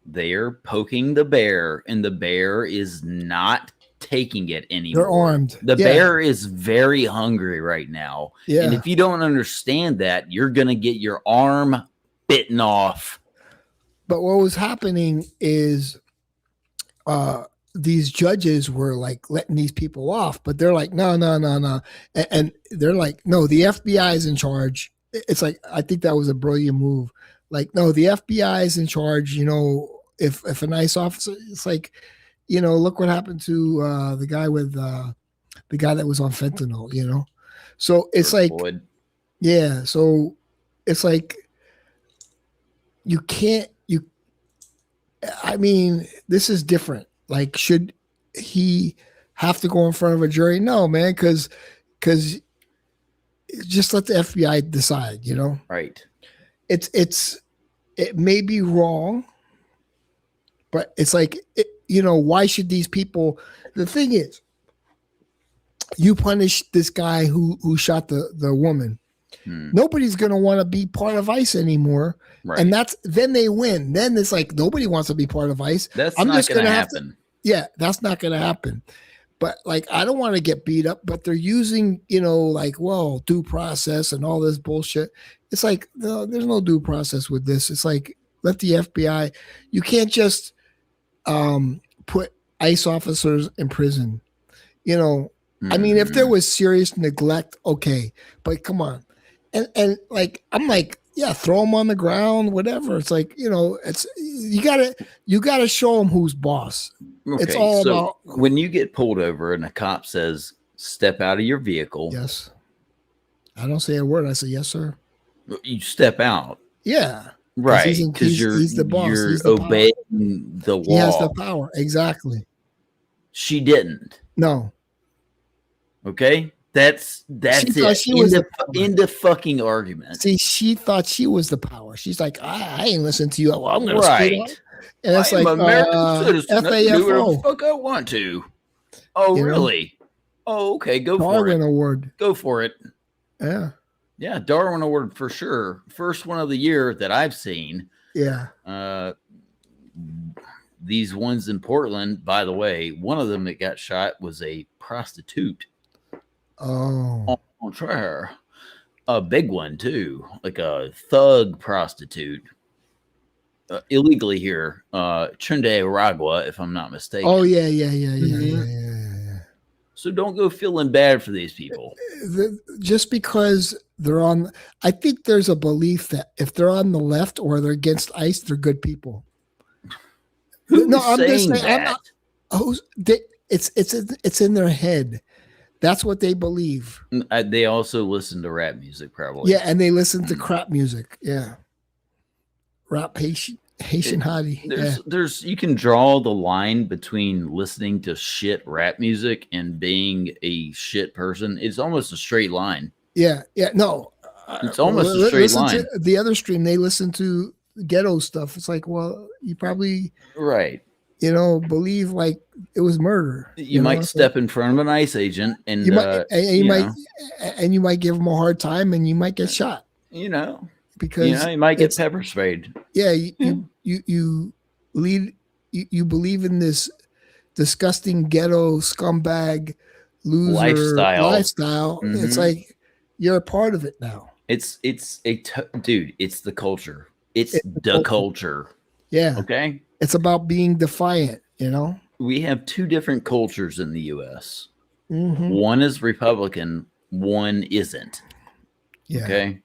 They're poking the bear, and the bear is not taking it anymore. They're armed. The Yeah. bear is very hungry right now. Yeah. And if you don't understand that, you're going to get your arm bitten off. But what was happening is these judges were like letting these people off, but they're like, no. And they're like, no, the FBI is in charge. It's like, I think that was a brilliant move. Like, no, the FBI is in charge. If a nice officer, it's like, look what happened to the guy that was on fentanyl, So it's like, Floyd. yeah. So it's like, I mean, this is different. Like, should he have to go in front of a jury? No, man, because just let the FBI decide, Right. It may be wrong, but it's like, why should these people, the thing is, you punish this guy who shot the woman. Nobody's going to want to be part of ICE anymore. Right. And then they win. Then it's like, nobody wants to be part of ICE. That's I'm not just going to gonna have to- happen. Yeah, that's not going to happen. But like, I don't want to get beat up, but they're using, you know, like, well, due process and all this bullshit. It's like, no, there's no due process with this. It's like, let the FBI, you can't just put ICE officers in prison. You know, I mean, if there was serious neglect, okay, but come on. And like, I'm like, yeah, throw them on the ground, whatever. It's like, you know, it's, you gotta show them who's boss. It's Okay, all so about, when you get pulled over and a cop says, step out of your vehicle, yes. I don't say a word. I say, yes, sir. you step out. Yeah. Right. he's Because he's the boss. you're He's the power. obeying the He has the law. power. Exactly. She didn't. No. Okay? That's thought it. she was the power. End of fucking argument. See, she thought she was the power. She's like, I ain't listen to you. Well, I'm gonna speak up. Right. And it's I'm like, an American citizen. I can do whatever the FAFO. fuck I want to. Oh, You know? really? Oh, okay. Go for Darwin it. Award. Go for it. Yeah. Yeah, Darwin Award for sure. First one of the year that I've seen. Yeah. These ones in Portland, by the way, one of them that got shot was a prostitute Oh. on trial. A big one too, like a thug prostitute, illegally here, Trinidad Aragua, if I'm not mistaken. Oh yeah. So don't go feeling bad for these people. Just because they're on, I think there's a belief that if they're on the left or they're against ICE, they're good people. Who's I'm just saying saying, that? it's in their head. That's what they believe. They also listen to rap music, probably. Yeah, and they listen to crap music. Yeah, rap Haitian hottie. There's you can draw the line between listening to shit rap music and being a shit person. It's almost a straight line. Yeah. No, It's almost a straight listen line. to the other stream. They listen to ghetto stuff. It's like, well, you probably, Right. you know, believe like it was murder. You might step in front of an ICE agent and You might, and you might give them a hard time, and you might get shot you know, because you might get it's- pepper sprayed. Yeah, you believe in this disgusting ghetto scumbag loser lifestyle. It's Mhm. like you're a part of it now. Dude, it's the culture. It's It's the culture. Yeah, Okay. it's about being defiant. You know. We have two different cultures in the US. Mhm. One is Republican, one isn't. Yeah. Okay.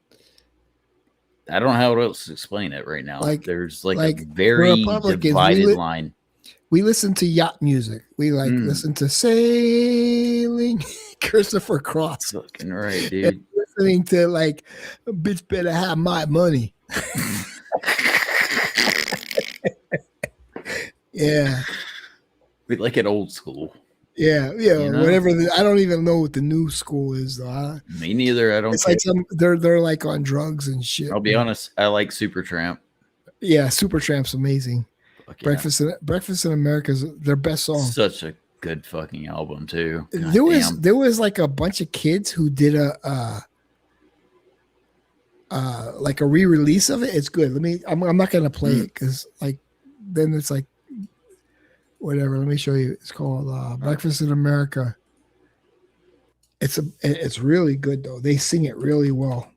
I don't know how else to explain it right now. Like- There's like like a very Republicans, divided line. We listen to yacht music. We listen to sailing Christopher Cross. Fucking right, dude. Listening to like, bitch better have my money. Yeah. We like it old school. Yeah, You know? whatever. I don't even know what the new school is though. Me neither. I don't It's care. like they're like on drugs and shit. I'll be honest. I like Supertramp. Yeah, Supertramp's amazing. Fuck yeah. Breakfast in America is their best song. Such a good fucking album too. God damn. There was like a bunch of kids who did like a re-release of it. It's good. I'm not gonna play it because like then it's like whatever. Let me show you. It's called Breakfast in America. It's really good though. They sing it really well.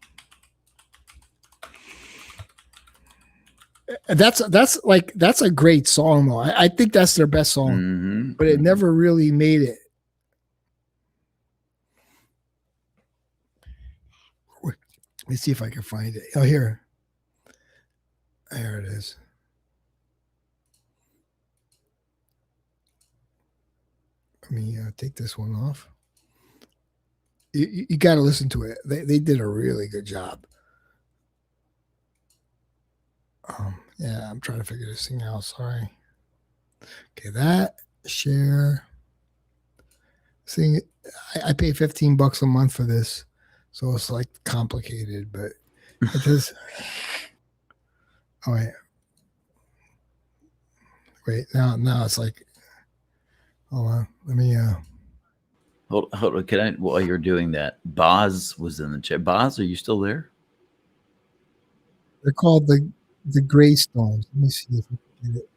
That's a great song though. I think that's their best song, Mhm. but it never really made it. Wait, let me see if I can find it. Oh, here it is. Let me take this one off. You got to listen to it. They did a really good job. Yeah, I'm trying to figure this thing out. Sorry. Okay, that share. See, I pay $15 a month for this, so it's like complicated, but it does. Oh wait. Now it's like. Hold on. Let me. Hold on. Can I? While you're doing that, Boz was in the chat. Boz, are you still there? They're called the Gray Stones. Let me see if I can get it.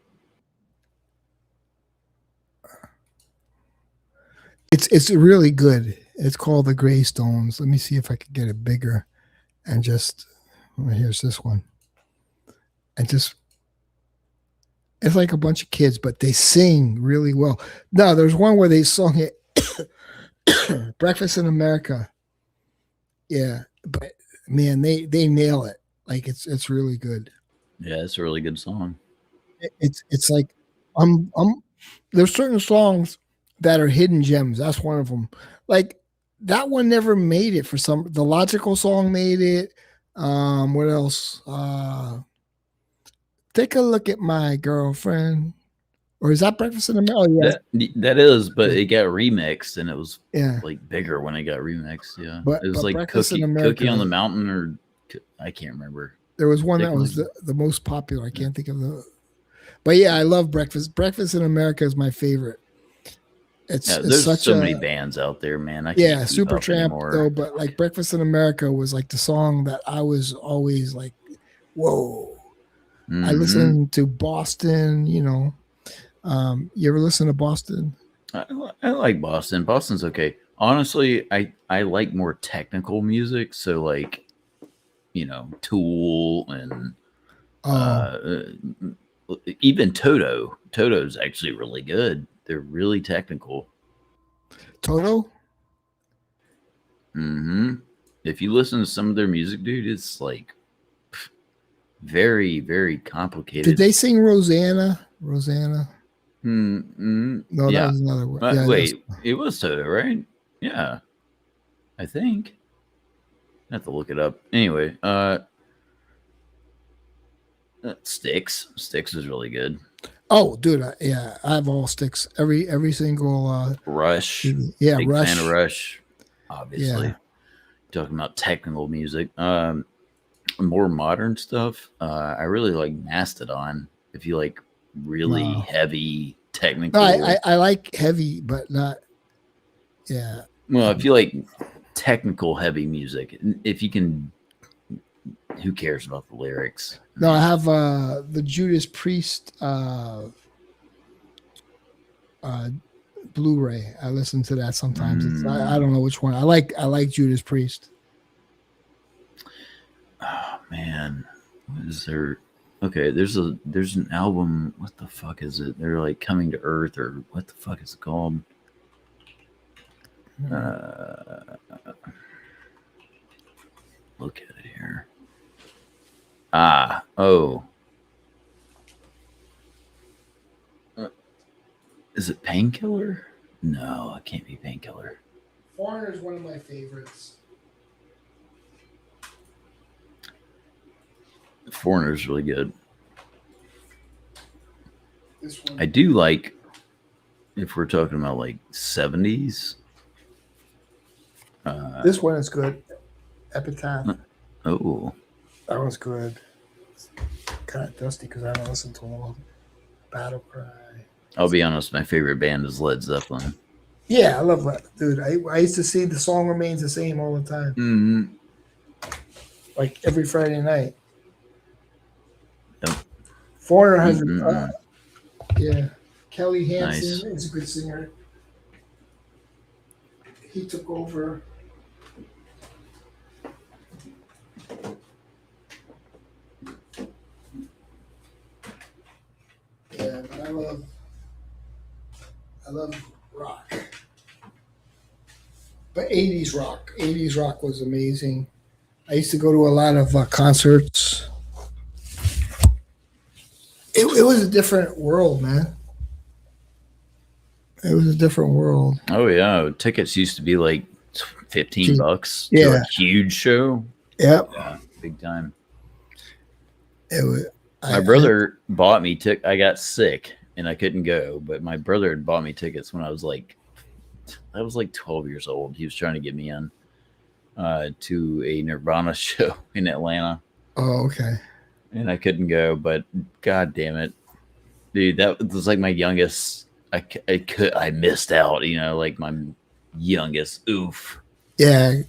It's really good. It's called the Greystones. Let me see if I can get it bigger, and just here's this one, and just it's like a bunch of kids, but they sing really well. No, there's one where they sung it, Breakfast in America. Yeah, but man, they nail it. Like it's really good. Yeah, it's a really good song. It's like there's certain songs that are hidden gems. That's one of them. Like that one never made it for some. The Logical song made it. What else? Take a look at my girlfriend. Or is that Breakfast in America? Oh, yeah. That is, but it got remixed and it was Yeah. like bigger when it got remixed. Yeah, But- it was but like Breakfast in Cookie America- on the Mountain, or I can't remember. There was one that Take was one. the most popular. I can't think of the. But yeah, I love Breakfast. Breakfast in America is my favorite. It's, Yeah, it's there's such so a many bands out there, man. I can't yeah, keep Super up Tramp anymore. though. But like Breakfast in America was like the song that I was always like, whoa. I Mhm. listened to Boston. You ever listen to Boston? I like Boston. Boston's okay. Honestly, I like more technical music. So like, Tool and even Toto. Toto's actually really good. They're really technical. Toto? If you listen to some of their music, dude, it's like very, very complicated. Did they sing Rosanna? Rosanna? No, No, yeah. that was another one. Yeah, Wait, it was Toto, right? Yeah, I think. I have to look it up. Anyway, Styx. Styx is really good. Oh, dude, I have all Sticks. Every single Rush. yeah, Big Rush. fan of Rush. Obviously, Yeah. talking about technical music. More modern stuff. I really like Mastodon. If you like really Wow. heavy technical. No, I like heavy, but not. Yeah. Well, if you like technical heavy music, if you can, who cares about the lyrics? No, I have the Judas Priest Blu-ray. I listen to that sometimes. I don't know which one. I like Judas Priest. Oh man, what is there? Okay, there's an album. What the fuck is it? They're like Coming to Earth, or what the fuck is it called? Look at it here. Is it Painkiller? No, it can't be Painkiller. Foreigner is one of my favorites. Foreigner's really good. This one. I do like, if we're talking about like 70s. This one is good. Epitaph. Oh, That one's good. It's kind of dusty because I don't listen to them all. Battle Cry. I'll be honest, my favorite band is Led Zeppelin. Yeah, I love that, dude. I used to see The Song Remains the Same all the time, Mm-hmm. like every Friday night. Yep. Foreigner has, Mhm. yeah. Kelly Hansen Nice. is a good singer. He took over. Yeah, but I love rock. But 80s rock. 80s rock was amazing. I used to go to a lot of concerts. It was a different world, man. It was a different world. Oh yeah, tickets used to be like $15 to Yeah. a huge show. Yep. Yeah, big time. It was. My brother bought me I got sick and I couldn't go, but my brother had bought me tickets when I was like 12 years old. He was trying to get me in to a Nirvana show in Atlanta, Oh, okay. and I couldn't go. But god damn it, dude, that was like my youngest. I missed out, like my youngest. Oof. Yeah,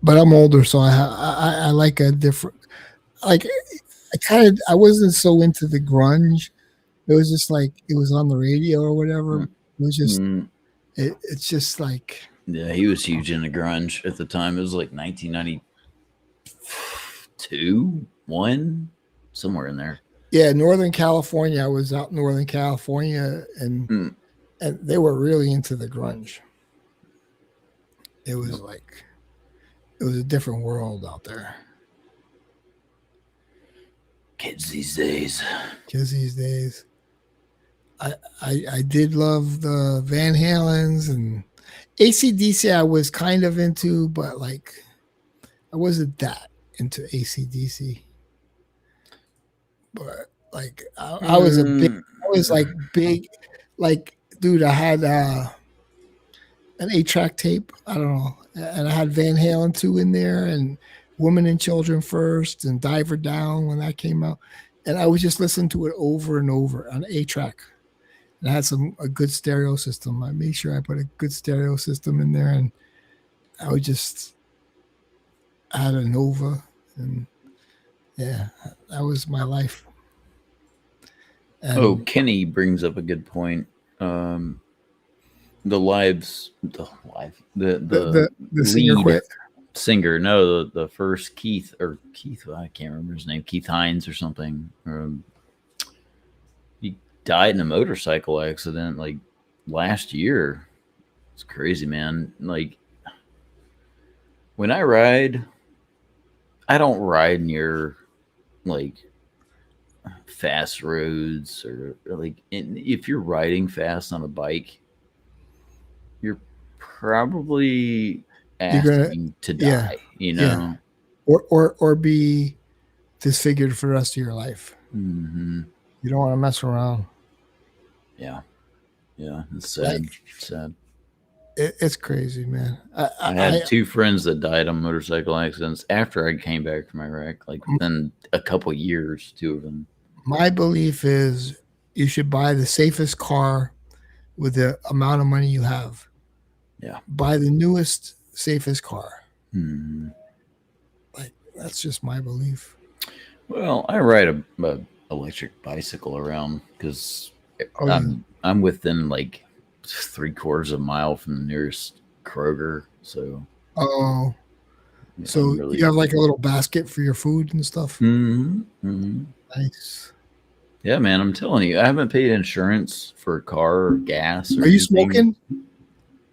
but I'm older, so I like a different. Like, I wasn't so into the grunge. It was just like it was on the radio or whatever. It was just Mm, It's just like, Yeah, he was huge in the grunge at the time. It was like 1992, 1, somewhere in there. yeah, Northern California. I was out in Northern California, and Mm. and they were really into the grunge. It was like, it was a different world out there. Kids these days. Kids these days. I did love the Van Halens and AC/DC. I was kind of into, but like I wasn't that into AC/DC. But like I was a big, I was like big, like dude. I had an 8-track tape. I don't know, and I had Van Halen 2 in there, and Women and Children First, and Diver Down when that came out, and I would just listen to it over and over on 8-track. And I had a good stereo system. I made sure I put a good stereo system in there, and I would just add a Nova, and yeah, that was my life. And Oh, Kenny brings up a good point. The the singer lead quit. singer. No, the first Keith, I can't remember his name. Keith Hines or something. He died in a motorcycle accident like last year. It's crazy, man. Like when I ride, I don't ride near like fast roads or like if you're riding fast on a bike, you're probably You're gonna- asking to yeah, die, you know. or be disfigured for the rest of your life. Hmm. You don't want to mess around. Yeah, it's sad. Like- Sad. It's crazy, man. I had 2 friends that died on motorcycle accidents after I came back from Iraq, like within a couple years, 2 of them. My belief is you should buy the safest car with the amount of money you have. Yeah. Buy the newest, safest car. Hmm. Like that's just my belief. Well, I ride a electric bicycle around because Oh, yeah. I'm within like 3/4 of a mile from the nearest Kroger, so Oh, yeah, so I'm really- you have like a little basket for your food and stuff. Mhm, mhm. Nice. Yeah, man, I'm telling you, I haven't paid insurance for a car or gas. Or Are you anything. smoking?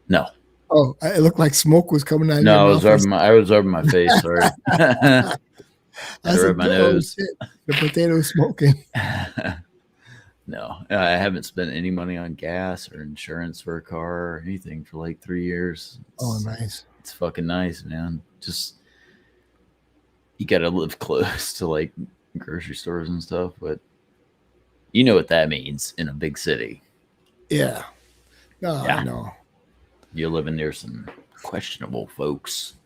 No, Oh, it looked like smoke was coming out of no, your I mouth. was rubbing my face. Sorry, I I said, rubbed my "Oh, nose. shit, the potato smoking." No, I haven't spent any money on gas or insurance for a car or anything for like 3 years. Oh, nice. It's fucking nice, man. Just you gotta live close to like grocery stores and stuff, but you know what that means in a big city. Yeah. No, Yeah. I know. You're living near some questionable folks,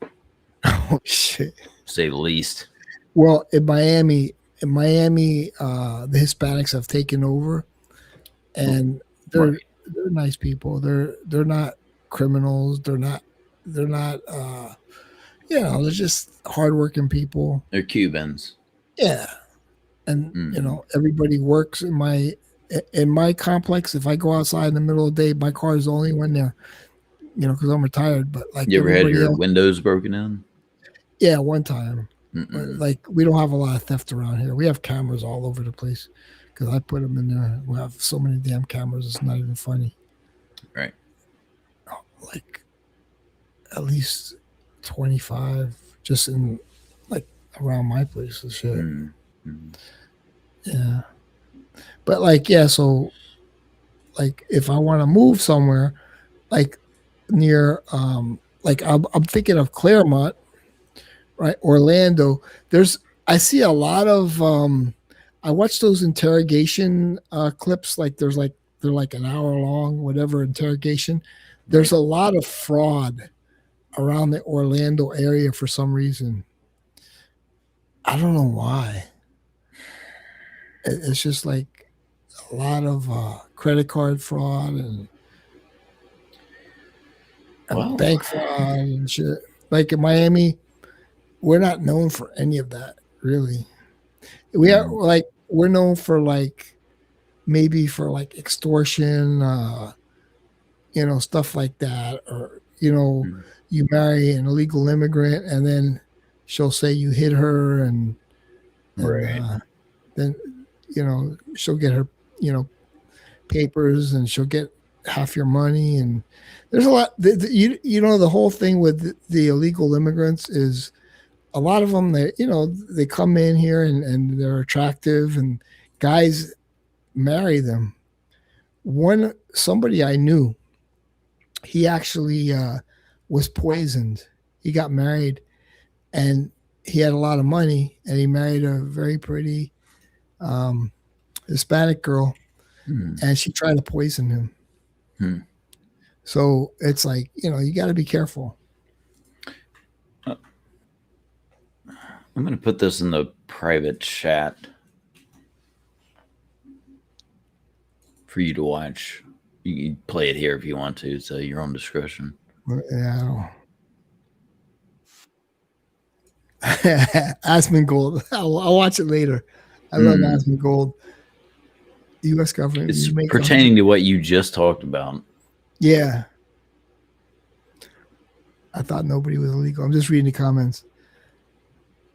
Oh shit. to say the least. Well, in Miami, the Hispanics have taken over, and they're Right. they're nice people. They're not criminals. They're not. They're just hardworking people. They're Cubans. Yeah, and Mm. everybody works in my complex. If I go outside in the middle of the day, my car is the only one there. Because I'm retired. But like You ever had everybody your else- windows broken in? yeah, one time. But Mm-mm. like we don't have a lot of theft around here. We have cameras all over the place because I put them in there. We have so many damn cameras. It's not even funny. Right. Like at least 25 just in like around my place and shit. Mm. Mm. Yeah. But like, yeah, so like if I want to move somewhere, like near like I'm thinking of Claremont, right? Orlando. I see a lot of I watch those interrogation clips, like they're like an hour long, whatever interrogation. There's a lot of fraud around the Orlando area for some reason. I don't know why. It's just like a lot of credit card fraud and Wow. bank fraud and shit. Like in Miami, we're not known for any of that, really. We're known for like maybe for like extortion, stuff like that, or Mm. you marry an illegal immigrant and then she'll say you hit her, and Right. then she'll get her papers, and she'll get half your money. And there's a lot. The whole thing with the illegal immigrants is a lot of them. They come in here and they're attractive, and guys marry them. Somebody I knew, he actually was poisoned. He got married, and he had a lot of money, and he married a very pretty Hispanic girl, and she tried to poison him. So it's like, you got to be careful. I'm going to put this in the private chat for you to watch. You can play it here if you want to. It's your own discretion. Yeah, I don't. Asmongold. I'll watch it later. I love Asmongold. The U.S. government. It's pertaining to what you just talked about. Yeah. I thought nobody was illegal. I'm just reading the comments.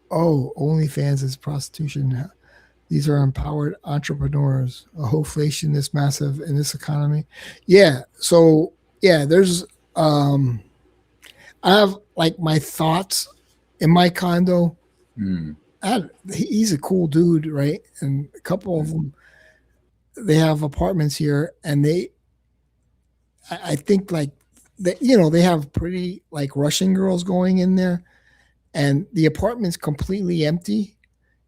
Oh, OnlyFans is prostitution. These are empowered entrepreneurs. A hoflation this massive in this economy. Yeah. So yeah, there's I have like my thoughts in my condo. He's a cool dude, right? And a couple of them, they have apartments here, and I think like they have pretty like Russian girls going in there, and the apartment's completely empty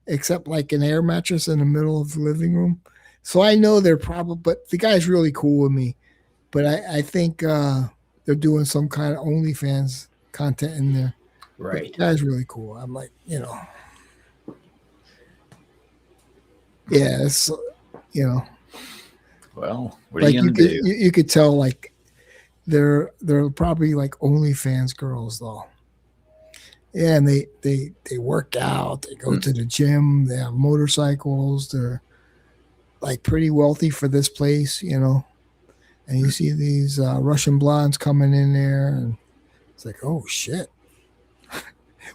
except like an air mattress in the middle of the living room. So I know they're probably, but the guy's really cool with me. But I think they're doing some kind of OnlyFans content in there. Right. But the guy's really cool. I'm like, yeah, it's, Well, what are you going to do? You could tell like they're probably like OnlyFans girls though. Yeah, and they work out, they go to the gym, they have motorcycles, they're like pretty wealthy for this place, And you see these Russian blondes coming in there, and it's like, oh shit.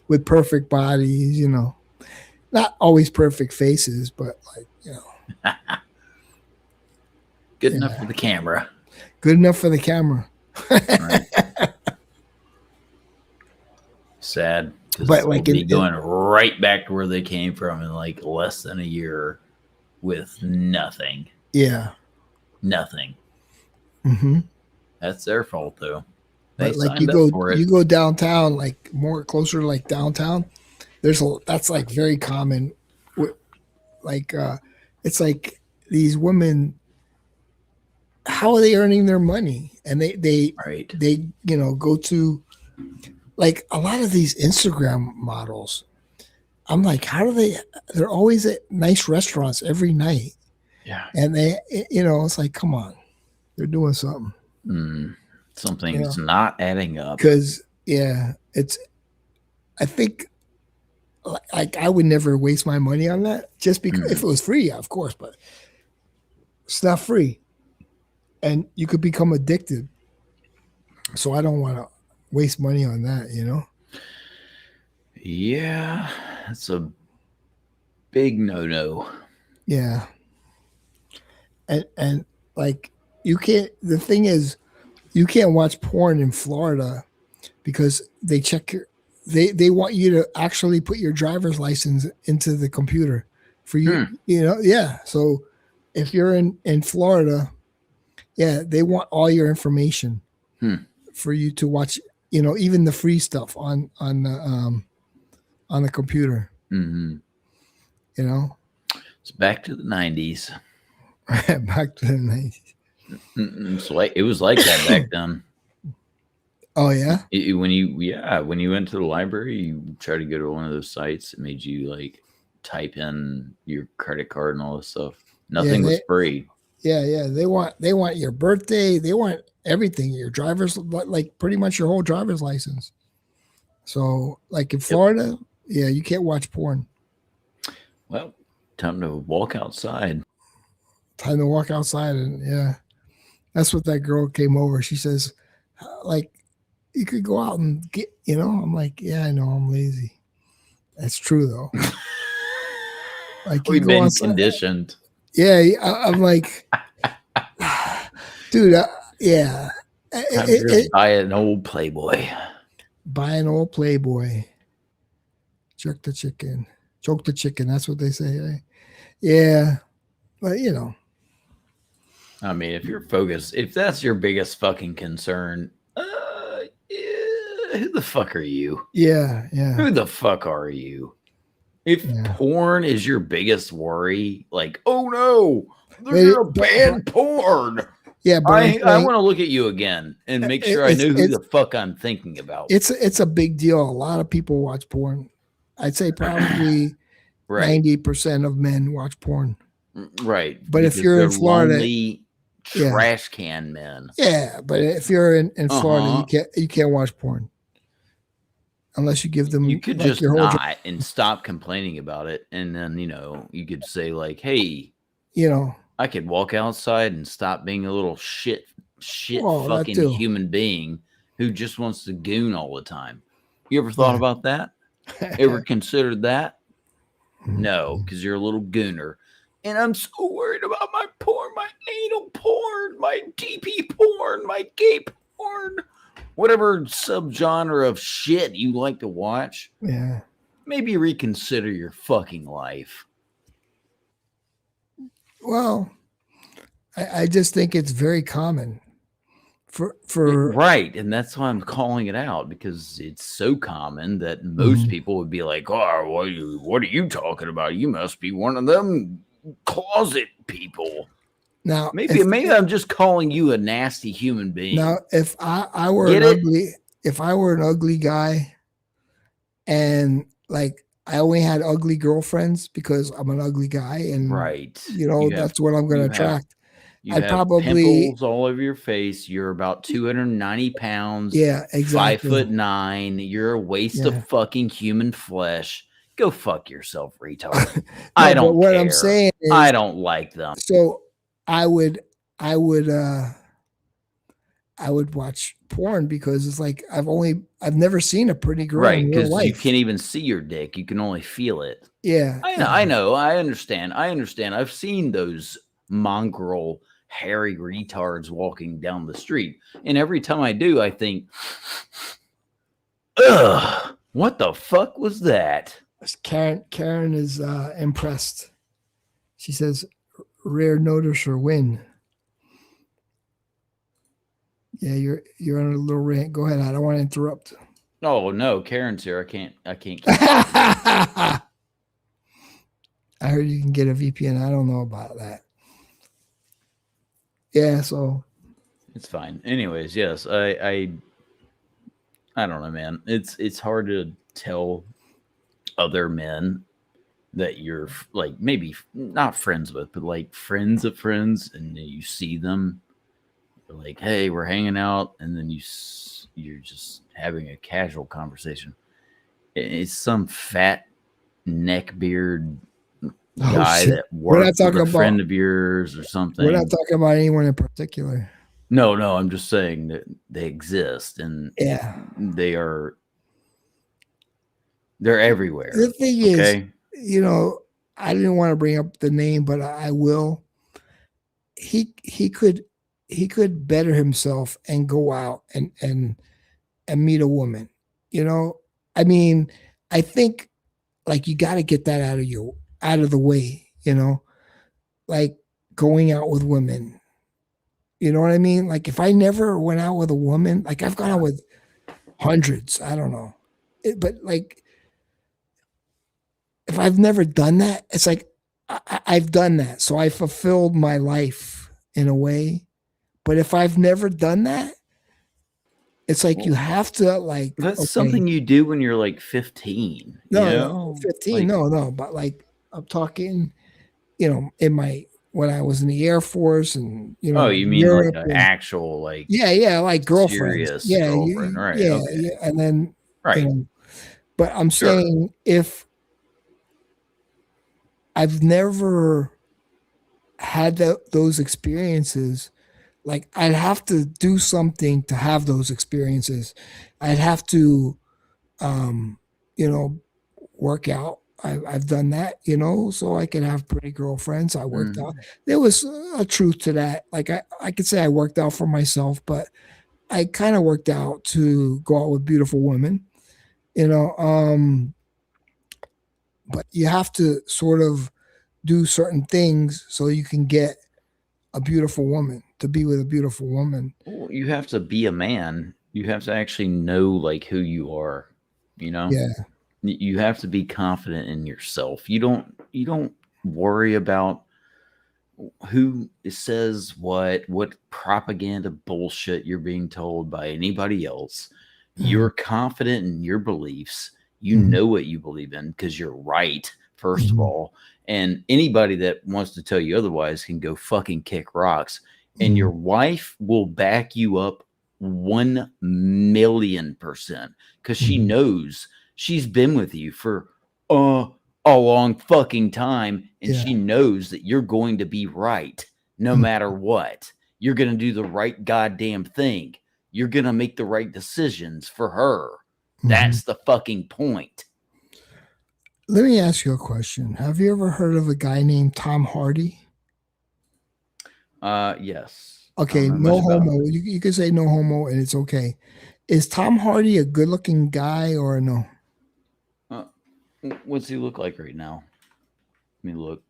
With perfect bodies, Not always perfect faces, but like, Good enough for the camera. Good enough for the camera. Right. Sad. But like going right back to where they came from in like less than a year with nothing. Yeah. Nothing. Mm-hmm. That's their fault though. But like you go downtown, like more closer to like downtown. That's like very common. Like it's like these women. How are they earning their money? And they go to like a lot of these Instagram models. I'm like, how do they're always at nice restaurants every night. Yeah. And it's like, come on, they're doing something. Something's not adding up. Because I think like I would never waste my money on that just because if it was free, of course, but it's not free. And you could become addicted. So I don't want to waste money on that, Yeah, it's a big no-no. Yeah. And like the thing is, you can't watch porn in Florida because they check they want you to actually put your driver's license into the computer for you, Yeah. So if you're in Florida, they want all your information for you to watch, even the free stuff on the computer. Mm-hmm. It's back to the 90s. Back to the 90s. It was like that back then. Oh yeah. When you went to the library, you tried to go to one of those sites. It made you like type in your credit card and all this stuff. Nothing was free. Yeah. They want your birthday. They want everything. Your driver's like pretty much your whole driver's license. So like in Florida, you can't watch porn. Well, time to walk outside. Time to walk outside and That's what that girl came over. She says, like, you could go out and get, I'm like, yeah, I know I'm lazy. That's true though. Like you We've go been outside- conditioned. Yeah, I'm like, dude, yeah. Time to just buy an old Playboy. Buy an old Playboy. Jerk the chicken. Choke the chicken. That's what they say. Right? Yeah. But, I mean, if you're focused, if that's your biggest fucking concern, who the fuck are you? yeah. Who the fuck are you? If porn is your biggest worry, like, oh no, they're gonna ban porn. Yeah, but I want to look at you again and make sure I know who the fuck I'm thinking about. It's a big deal. A lot of people watch porn. I'd say probably 90% of men watch porn. Right. But if you're in Florida, trash can men. Yeah, but if you're in Florida, you can't watch porn unless you give them. You could just not and stop complaining about it, and then you could say like, "Hey, I could walk outside and stop being a little shit fucking human being who just wants to goon all the time." You ever thought about that? Ever considered that? No, because you're a little gooner. And I'm so worried about my porn, my anal porn, my DP porn, my gay porn, whatever subgenre of shit you like to watch. Yeah. Maybe reconsider your fucking life. Well, I just think it's very common for right, and that's why I'm calling it out, because it's so common that most people would be like, "Oh, what are you talking about? You must be one of them closet people." Now, maybe I'm just calling you a nasty human being. Now, if I were an ugly guy, and like I only had ugly girlfriends because I'm an ugly guy, and that's what I'm going to attract. I'd probably pimples all over your face. You're about 290 pounds. Yeah, exactly. 5'9". You're a waste of fucking human flesh. Go fuck yourself, retard. I don't care. What I'm saying is, I don't like them. So I would watch porn because it's like I've never seen a pretty girl in real life. You can't even see your dick. You can only feel it. Yeah. I know. I understand. I've seen those mongrel hairy retards walking down the street, and every time I do, I think, ugh, what the fuck was that? Karen is impressed. She says, "Rare noticer win." Yeah, you're on a little rant. Go ahead. I don't want to interrupt. Oh no, Karen's here. I can't. I heard you can get a VPN. I don't know about that. Yeah, so it's fine. Anyways, yes, I don't know, man. It's hard to tell other men that you're like maybe not friends with, but like friends of friends, and then you see them, you're like, hey, we're hanging out, and then you're just having a casual conversation. It's some fat neckbeard guy that works with a friend of yours or something. We're not talking about anyone in particular. No, I'm just saying that they exist, and they're everywhere. The thing is, I didn't want to bring up the name, but I will. He could better himself and go out and meet a woman. I mean, I think like you got to get that out of the way, like going out with women. You know what I mean? Like if I never went out with a woman, like I've gone out with hundreds, I don't know. But like if I've never done that, it's like I've done that. So I fulfilled my life in a way. But if I've never done that, it's like you have to like. That's something you do when you're like 15. No, 15. Like, no. But like I'm talking, when I was in the Air Force and Oh, you mean Europe like an actual like like girlfriend. Girlfriend, right? Yeah, and then but I'm saying if I've never had those experiences, like I'd have to do something to have those experiences. I'd have to, you know, work out. I've done that, you know, so I can have pretty girlfriends. I worked out. There was a truth to that. Like I could say I worked out for myself, but I kind of worked out to go out with beautiful women, you know. But you have to sort of do certain things so you can get a beautiful woman, to be with a beautiful woman. Well, you have to be a man. You have to actually know like who you are, you know? Yeah. You have to be confident in yourself. You don't worry about who says what propaganda bullshit you're being told by anybody else. You're confident in your beliefs. You know what you believe in because you're right, first of all. And anybody that wants to tell you otherwise can go fucking kick rocks. And your wife will back you up 1,000,000% because she knows she's been with you for a long fucking time. And she knows that you're going to be right no matter what. You're going to do the right goddamn thing. You're going to make the right decisions for her. That's the fucking point. Let me ask you a question. Have you ever heard of a guy named Tom Hardy? Yes. Okay, no homo. You can say no homo and it's okay. Is Tom Hardy a good looking guy or no? What's he look like right now? Let me look.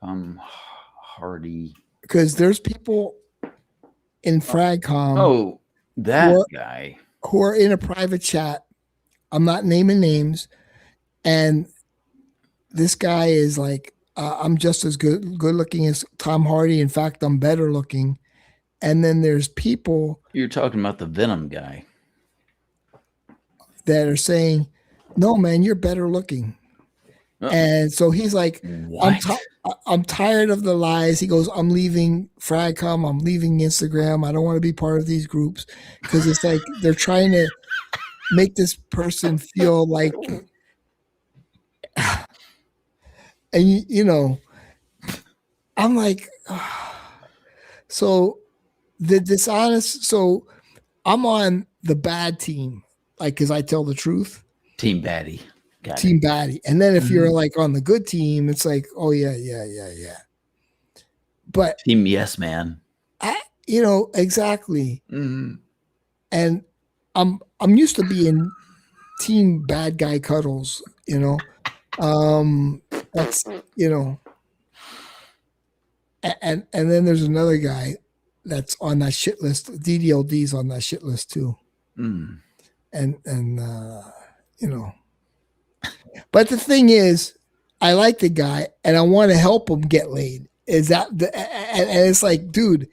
Tom Hardy. Because there's people in Fragcom Oh, that guy. who are in a private chat. I'm not naming names. And this guy is like, I'm just as good looking as Tom Hardy. In fact, I'm better looking. And then there's people You're talking about the Venom guy. that are saying, no, man, you're better looking. And so he's like, I'm tired of the lies. He goes, I'm leaving Fragcom. I'm leaving Instagram. I don't want to be part of these groups because it's like they're trying to make this person feel like, and you know, I'm like, so the dishonest. So I'm on the bad team, like, because I tell the truth. Team Baddie. Team Baddie. And then if you're like on the good team, it's like, oh yeah. But Team Yes Man. You know, exactly. And I'm used to being team bad guy cuddles, you know. That's, you know. And then there's another guy that's on that shit list. DDLD's on that shit list too. And you know. But the thing is, I like the guy and I want to help him get laid. Is that and it's like, dude,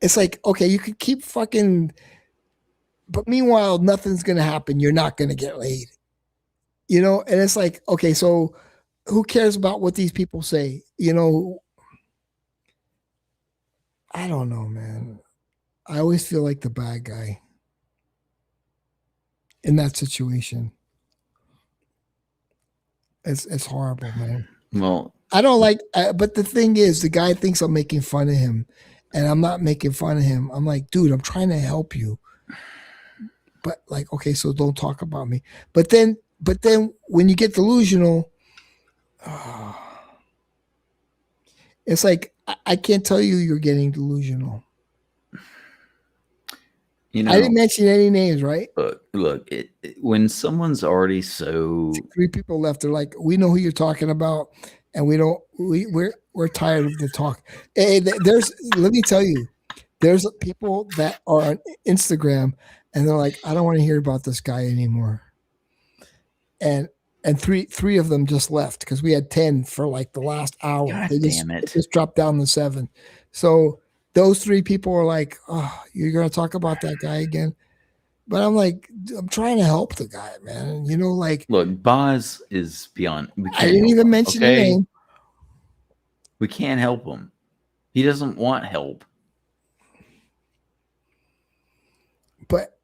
it's like, okay, you could keep fucking, but meanwhile, nothing's gonna happen. You're not gonna get laid. You know, and it's like, okay, so who cares about what these people say? You know, I don't know, man. I always feel like the bad guy in that situation. It's horrible, man. Well, I don't like, but the thing is, the guy thinks I'm making fun of him, and I'm not making fun of him. I'm like, dude, I'm trying to help you, but like, okay, so don't talk about me. But then when you get delusional, it's like I can't tell you you're getting delusional. you know, I didn't mention any names, right? look, when someone's already so 3 people left. They're like, we know who you're talking about, and we're tired of the talk. Hey, let me tell you, there's people that are on Instagram, and they're like, I don't want to hear about this guy anymore. And three of them just left because we had 10 for like the last hour. God They damn it. just dropped down to 7. So those 3 people were like, oh, you're going to talk about that guy again? But I'm like, I'm trying to help the guy, man. And, you know, like, look, Boz is beyond. I didn't even mention the name. We can't help him. He doesn't want help. But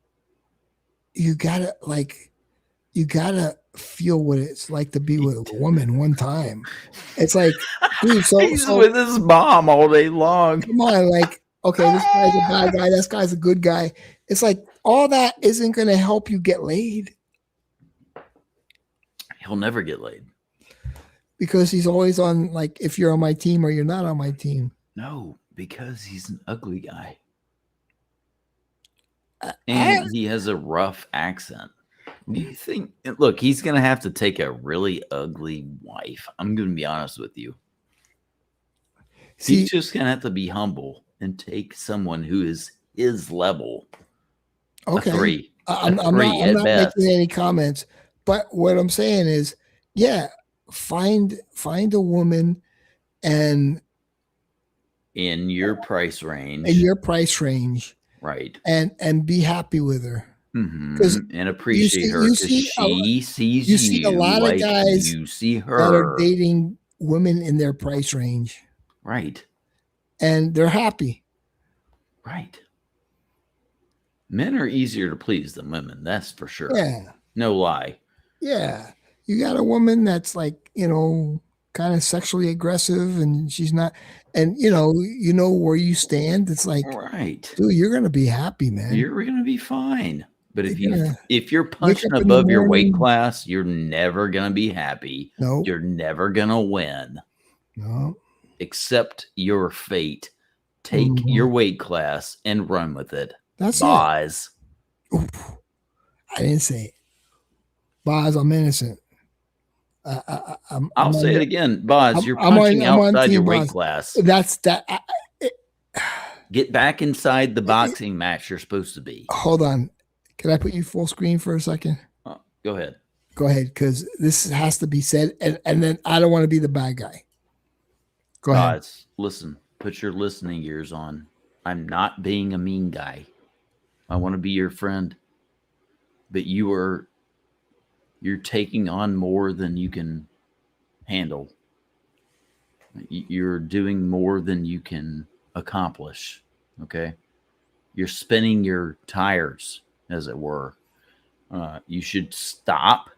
you gotta feel what it's like to be with a woman one time. It's like, dude, He's with his mom all day long. come on, like, okay, this guy's a bad guy, this guy's a good guy. It's like all that isn't going to help you get laid He'll never get laid. because he's always on, like, if you're on my team or you're not on my team. No, because he's an ugly guy. I- And he has a rough accent. Do you think, look, he's going to have to take a really ugly wife. I'm going to be honest with you. See, He's just going to have to be humble and take someone who is his level. okay. A 3. I'm A not, 3 I'm at not best. making any comments, but what I'm saying is, yeah, find a woman and In your price range. in your price range right. and be happy with her. Mhm. 'Cause And appreciate her you because see she sees you see a lot of like guys you see that are her. dating women in their price range Right. and they're happy. Right. Men are easier to please than women. That's for sure. Yeah. No lie. Yeah. You got a woman that's like, kind of sexually aggressive and she's not, and you know where you stand. It's like, Right. dude, you're going to be happy, man. You're gonna be fine. But Yeah. if you're punching up in the above your weight morning- class, you're never gonna be happy. No, You're never gonna win. no. Accept your fate. Take Mhm. your weight class and run with it. That's Boz. it. Oof. I didn't say it. Boz, I'm innocent. I'm I'll on say it the- again. Boz, I'm- you're I'm on- punching I'm on outside your Team weight Boz. class. That's that. Get back inside the boxing match you're supposed to be. Hold on. Can I put you full screen for a second? Go ahead. Go ahead, because this has to be said, and then I don't want to be the bad guy. Go ahead. Boz, listen. Put your listening ears on. I'm not being a mean guy. I want to be your friend. But you're taking on more than you can handle. You're doing more than you can accomplish. Okay? You're spinning your tires, as it were. You should stop,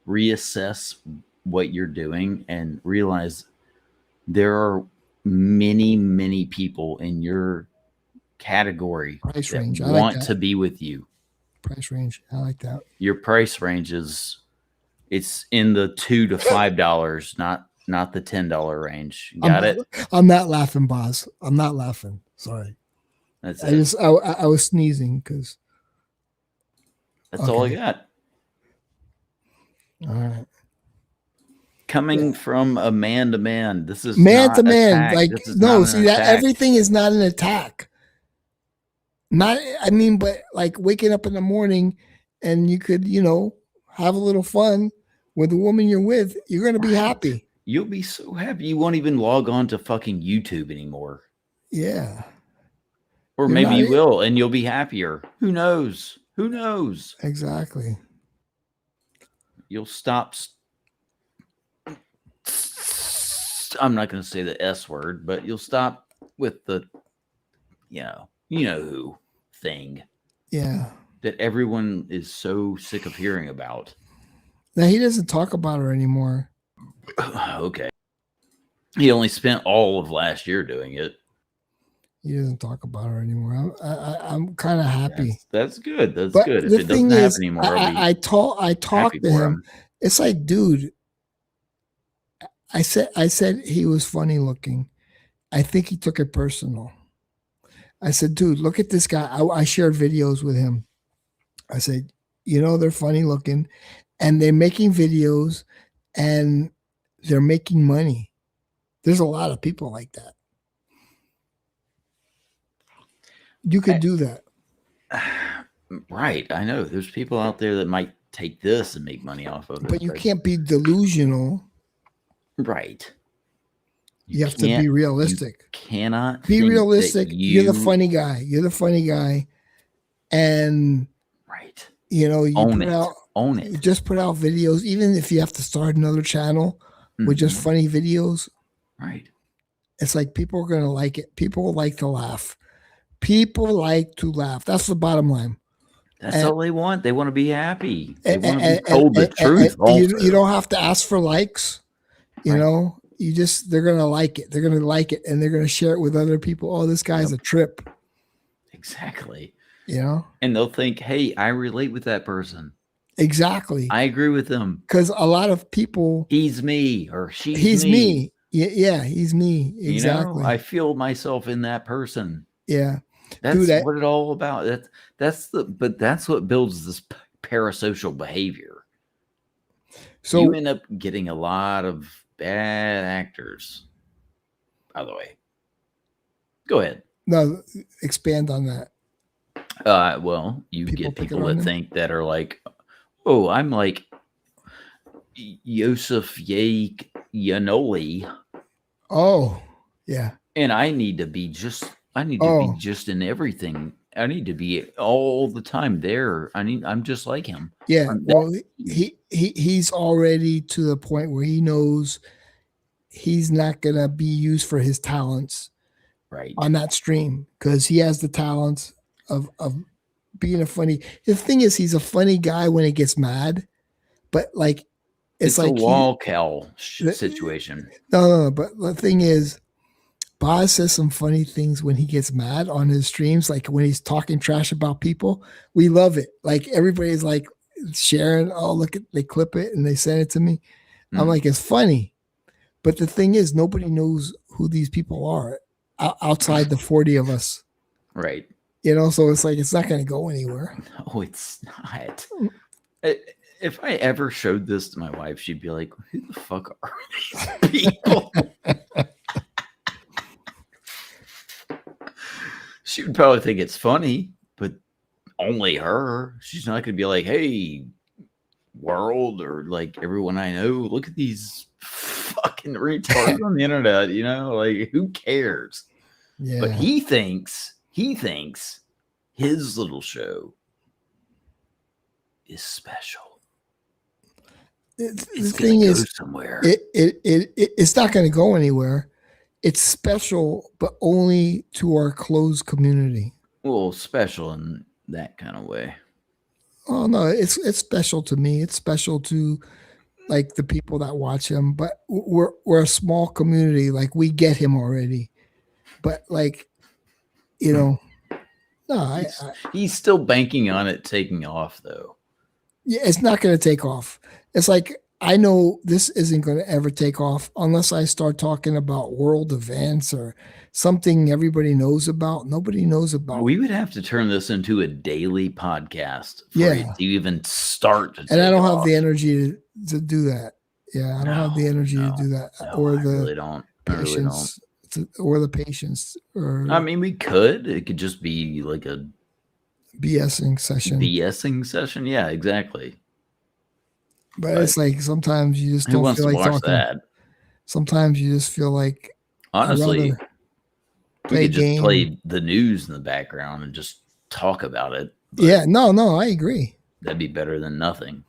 reassess what you're doing, and realize there are many, many people in your category Price that range. I like want that. to be with you. Price range. I like that. Your price range it's in the $2 to $5, not the $10 range. Got it? I'm not laughing, Boz. I'm not laughing. Sorry. That's I it. just I was sneezing because. That's all I okay. got. All right. Coming from a man to man, this is Man not to man, attack. like This is no. not See an that attack. everything is not an attack. Not. I mean, but like waking up in the morning, and you could have a little fun with the woman you're with. You're gonna be Right. happy. You'll be so happy you won't even log on to fucking YouTube anymore. Yeah. Or You're maybe not you e- will and you'll be happier. Who knows? Who knows? Exactly. You'll stop. I'm not going to say the S word, but you'll stop with the, you know who thing Yeah. that everyone is so sick of hearing about. Now he doesn't talk about her anymore. Okay. He only spent all of last year doing it. He doesn't talk about her anymore. I'm kind of happy. That's good. That's But good. If the it thing doesn't is, happen anymore, I'll be I talked happy to for him. It's like, dude, I said he was funny looking. I think he took it personal. I said, dude, look at this guy. I shared videos with him. I said, they're funny looking and they're making videos and they're making money. There's a lot of people like that. You could do that. Right. I know. There's people out there that might take this and make money off of it. But you can't be delusional. Right. You have to can't- be you realistic. cannot Be think that realistic. You're the funny guy. You're the funny guy. And Right. you Own put it. out Own you it. just put out videos, even if you have to start another channel with just Mhm. funny videos. Right. It's like people are gonna like it. People like to laugh. People like to laugh. That's the bottom line. That's And- all they want. They want to be happy. They And- want to and- be told the and- truth. and you also. don't have to ask for likes. You Right. know, they're gonna like it. They're gonna like it, and they're gonna share it with other people. Oh, this guy's a trip, Exactly. you know? And they'll think, hey, I relate with that person. Exactly. I agree with them. Because a lot of people, He's me or she's he's me. Yeah, he's me. You Exactly. know, I feel myself in that person. Yeah. That's Dude, what it's all about. That's what builds this parasocial behavior. So You end up getting a lot of bad actors. By the way, go ahead. no, expand on that. Well, you People get picking people on that them? think that are like, oh, I'm like Yosef Yanoli, Oh, yeah. and I need to be just Oh. in everything. I need to be all the time there. I'm just like him. Yeah. I'm Well, he's already to the point where he knows he's not gonna be used for his talents Right. on that stream because he has the talents of being a funny. The thing is, he's a funny guy when he gets mad, but like It's like a wall cow situation. No. But the thing is, Boz says some funny things when he gets mad on his streams, like when he's talking trash about people. We love it. Like everybody's like sharing. Oh, look at they clip it and they send it to me. I'm like, it's funny. But the thing is, nobody knows who these people are outside the 40 of us. Right. You know, so it's like it's not going to go anywhere. No, it's not. If I ever showed this to my wife, she'd be like, who the fuck are these people? She would probably think it's funny, but only her. She's not going to be like, hey, world, or like everyone I know, look at these fucking retards on the internet, you know, like who cares? Yeah. But he thinks his little show is special. The It's thing gonna go is, somewhere. it's not going to go anywhere. It's special, but only to our closed community. Well, special in that kind of way. Oh no, it's special to me. It's special to like the people that watch him. But we're a small community. Like we get him already. But like, you know, no, He's still banking on it taking off, though. yeah, it's not going to take off. It's like I know this isn't going to ever take off unless I start talking about world events or something everybody knows about. Nobody knows about. We would have to turn this into a daily podcast for Yeah. it to even start. And I don't have the energy to do that. Yeah, I don't have the energy no, to do that, No, or I the really don't. I really don't. patience, or the patience, or I mean, we could. It could just be like a BSing session. BSing session. Yeah, exactly. But it's like sometimes you just Who don't wants feel to like watch talking. that? Sometimes you just feel like Honestly, rather we play could just game. play the news in the background and just talk about it. but yeah, no, I agree. That'd be better than nothing.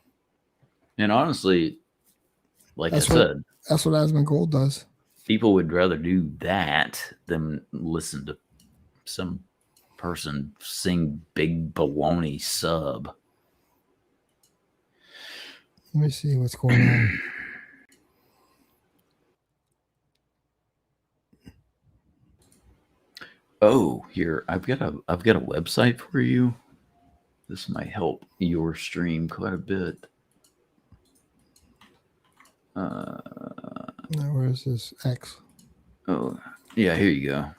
And honestly, like That's I what- said, That's what Asmongold does. people would rather do that than listen to some person sing Big Baloney Sub. Let me see what's going on. Oh, here I've got a website for you. This might help your stream quite a bit. Now, where is this X? Oh, yeah, here you go.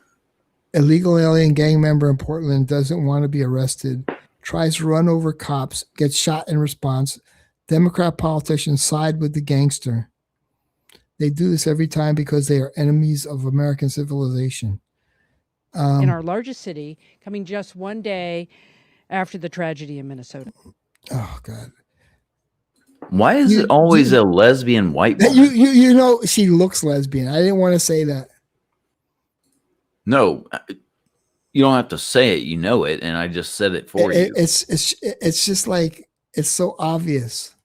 Illegal alien gang member in Portland doesn't want to be arrested, tries to run over cops, gets shot in response. Democrat politicians side with the gangster. They do this every time because they are enemies of American civilization. In our largest city, coming just one day after the tragedy in Minnesota. Oh God! Why is it always a lesbian white woman? You know she looks lesbian. I didn't want to say that. No, you don't have to say it. You know it, and I just said it for you. It's just like it's so obvious.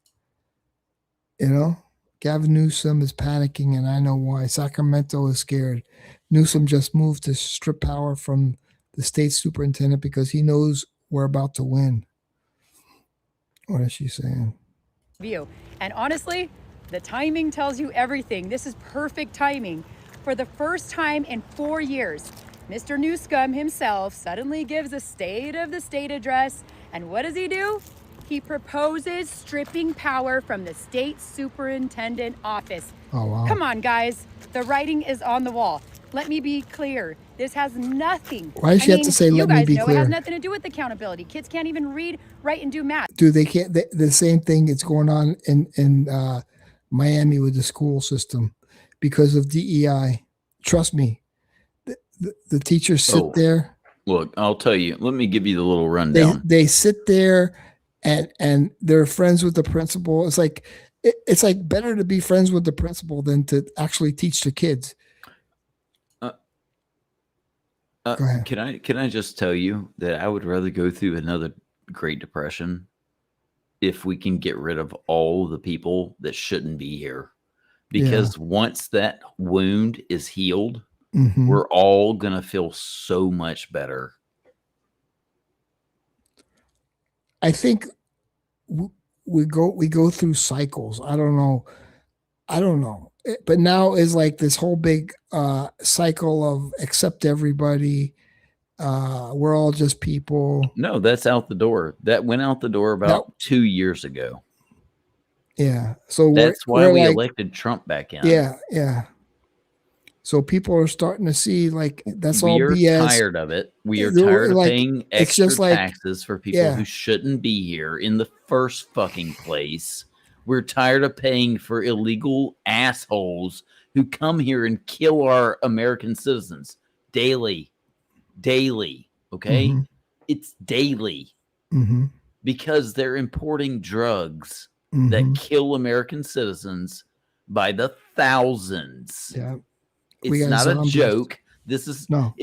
You know, Gavin Newsom is panicking, and I know why. Sacramento is scared. Newsom just moved to strip power from the state superintendent because he knows we're about to win. What is she saying? View. And honestly, The timing tells you everything. This is perfect timing. For the first time in 4 years, Mr. Newscomb himself suddenly gives a State of the State address. And what does he do? He proposes stripping power from the state superintendent office. Oh, wow. Come on, guys. The writing is on the wall. Let me be clear. This has nothing. Why does she have to say, you "Let me guys be know clear"? It has nothing to do with accountability. Kids can't even read, write, and do math. Dude, they can't. The same thing is going on in Miami with the school system because of DEI. Trust me, the teachers sit Oh. there. Look, I'll tell you. Let me give you the little They rundown. they sit there and they're friends with the principal. It's like it's like better to be friends with the principal than to actually teach the kids. Go ahead. Can I just tell you that I would rather go through another Great Depression if we can get rid of all the people that shouldn't be here. Because once that wound is healed, Mhm. we're all gonna feel so much better. I think we go through cycles. I don't know. But now is like this whole big cycle of accept everybody. We're all just people. No, that's out the door. That went out the door about 2 years ago. Yeah. So That's why we like, elected Trump back in. Yeah. So people are starting to see like that's all We are BS. tired of it. We are They're tired of like- paying it's extra just like- taxes for people yeah. who shouldn't be here in the first fucking place. We're tired of paying for illegal assholes who come here and kill our American citizens daily. Okay? Mhm. It's daily Mm-hmm. because they're importing drugs Mm-hmm. that kill American citizens by the thousands. Yeah. We It's got not zombies. a joke. This is No.